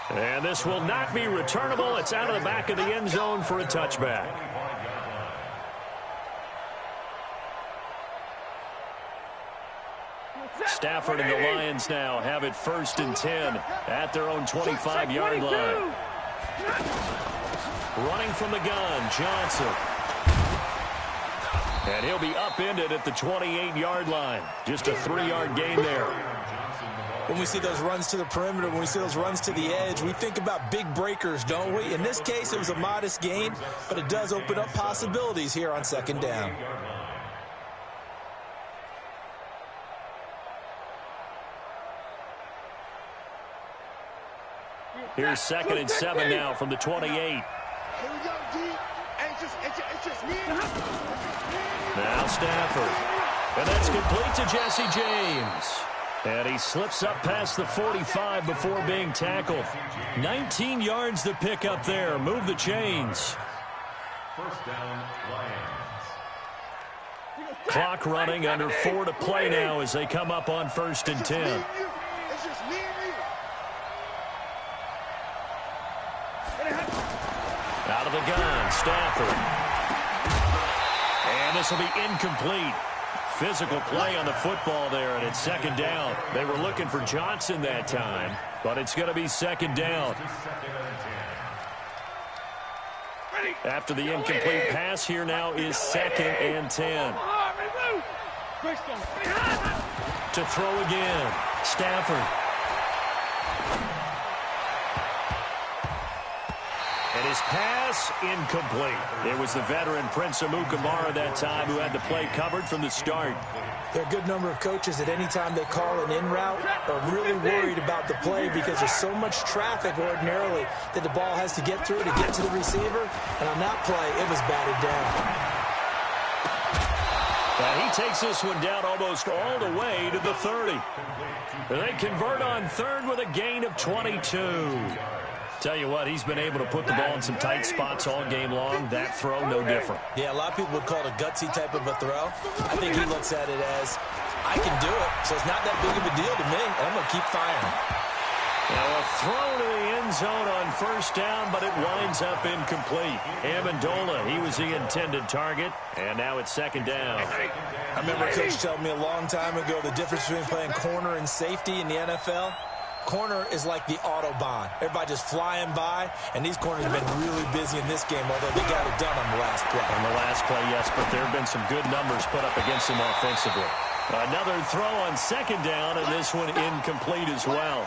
And this will not be returnable. It's out of the back of the end zone for a touchback. Stafford and the Lions now have it 1st and 10 at their own 25-yard line. Running from the gun, Johnson. And he'll be upended at the 28-yard line. Just a 3-yard gain there. When we see those runs to the perimeter, when we see those runs to the edge, we think about big breakers, don't we? In this case, it was a modest gain, but it does open up possibilities here on 2nd down. Here's 2nd and 7 now from the 28. Here we go, D. It's just me. Now Stafford. And that's complete to Jesse James. And he slips up past the 45 before being tackled. 19 yards to pick up there. Move the chains. 1st down, Lions. Clock running, under 4 to play now as they come up on 1st and 10. It's just me and you. Out of the gun, Stafford. And this will be incomplete. Physical play on the football there, and it's 2nd down. They were looking for Johnson that time, but it's going to be 2nd down. After the incomplete pass, here now is 2nd and 10. To throw again, Stafford. And his pass incomplete. It was the veteran Prince Amukamara that time who had the play covered from the start. There are a good number of coaches at any time they call an in route are really worried about the play because there's so much traffic ordinarily that the ball has to get through to get to the receiver. And on that play, it was batted down. And he takes this one down almost all the way to the 30. They convert on 3rd with a gain of 22. Tell you what, he's been able to put the ball in some tight spots all game long. That throw, no different. Yeah, a lot of people would call it a gutsy type of a throw. I think he looks at it as, I can do it, so it's not that big of a deal to me, and I'm going to keep firing. Now a throw to the end zone on 1st down, but it winds up incomplete. Amendola, he was the intended target, and now it's 2nd down. I remember Coach telling me a long time ago the difference between playing corner and safety in the NFL. Corner is like the Autobahn. Everybody just flying by, and these corners have been really busy in this game, although they got it done on the last play. On the last play, yes, but there have been some good numbers put up against them offensively. Another throw on 2nd down, and this one incomplete as well.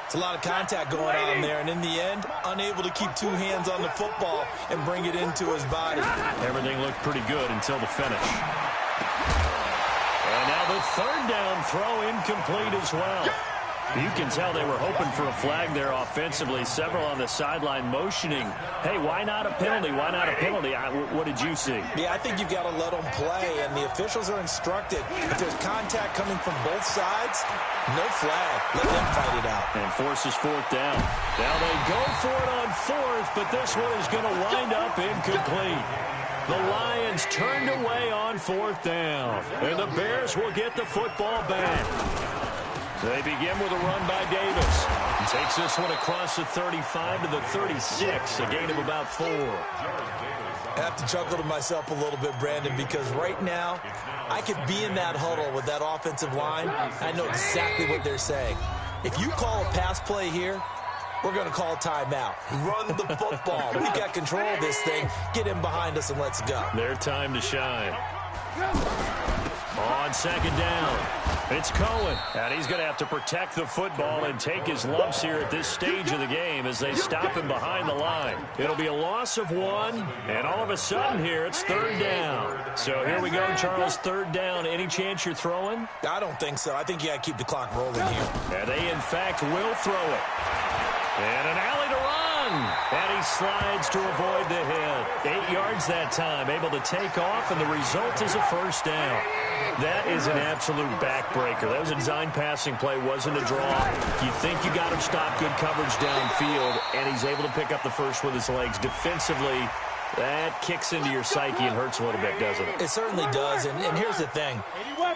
It's a lot of contact going on there, and in the end, unable to keep 2 hands on the football and bring it into his body. Everything looked pretty good until the finish. And now the 3rd down throw incomplete as well. You can tell they were hoping for a flag there offensively. Several on the sideline motioning, hey, why not a penalty? Why not a penalty? What did you see? Yeah, I think you've got to let them play, and the officials are instructed. If there's contact coming from both sides, no flag. Let them fight it out. And forces 4th down. Now they go for it on 4th, but this one is going to wind up incomplete. The Lions turned away on 4th down, and the Bears will get the football back. They begin with a run by Davis. He takes this one across the 35 to the 36, a gain of about 4. I have to chuckle to myself a little bit, Brandon, because right now I could be in that huddle with that offensive line. I know exactly what they're saying. If you call a pass play here, we're going to call timeout. Run the football. We got control of this thing. Get in behind us and let's go. Their time to shine. On 2nd down, it's Cohen. And he's going to have to protect the football and take his lumps here at this stage of the game as they stop him behind the line. It'll be a loss of 1, and all of a sudden here it's 3rd down. So here we go, Charles, 3rd down. Any chance you're throwing? I don't think so. I think you got to keep the clock rolling here. And they, in fact, will throw it. And an alley to run. And he slides to avoid the hit. 8 yards that time, able to take off, and the result is a first down. That is an absolute backbreaker. That was a design passing play, wasn't a draw. You think you got him stopped, good coverage downfield, and he's able to pick up the first with his legs. Defensively, that kicks into your psyche and hurts a little bit, doesn't it? It certainly does, and here's the thing.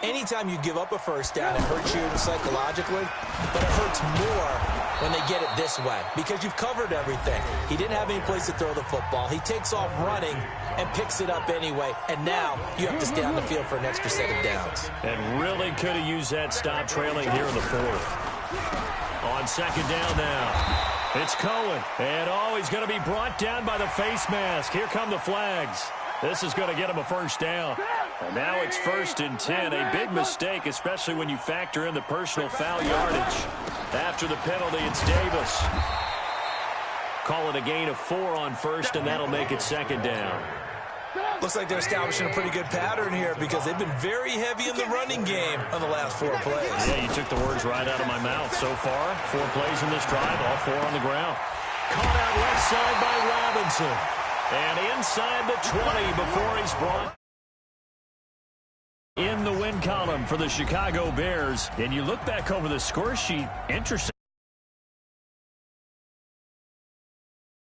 Anytime you give up a first down, it hurts you psychologically, but it hurts more when they get it this way because you've covered everything. He didn't have any place to throw the football. He takes off running and picks it up anyway, and now you have to stay on the field for an extra set of downs. And really could have used that stop trailing here in the fourth. On second down now. It's Cohen, and he's going to be brought down by the face mask. Here come the flags. This is going to get him a first down. And now it's 1st and 10. A big mistake, especially when you factor in the personal foul yardage. After the penalty, it's Davis. Call it a gain of 4 on first, and that'll make it second down. Looks like they're establishing a pretty good pattern here because they've been very heavy in the running game on the last 4 plays. Yeah, you took the words right out of my mouth. So far, 4 plays in this drive, all 4 on the ground. Caught out left side by Robinson. And inside the 20 before he's brought in the win column for the Chicago Bears. And you look back over the score sheet, interesting.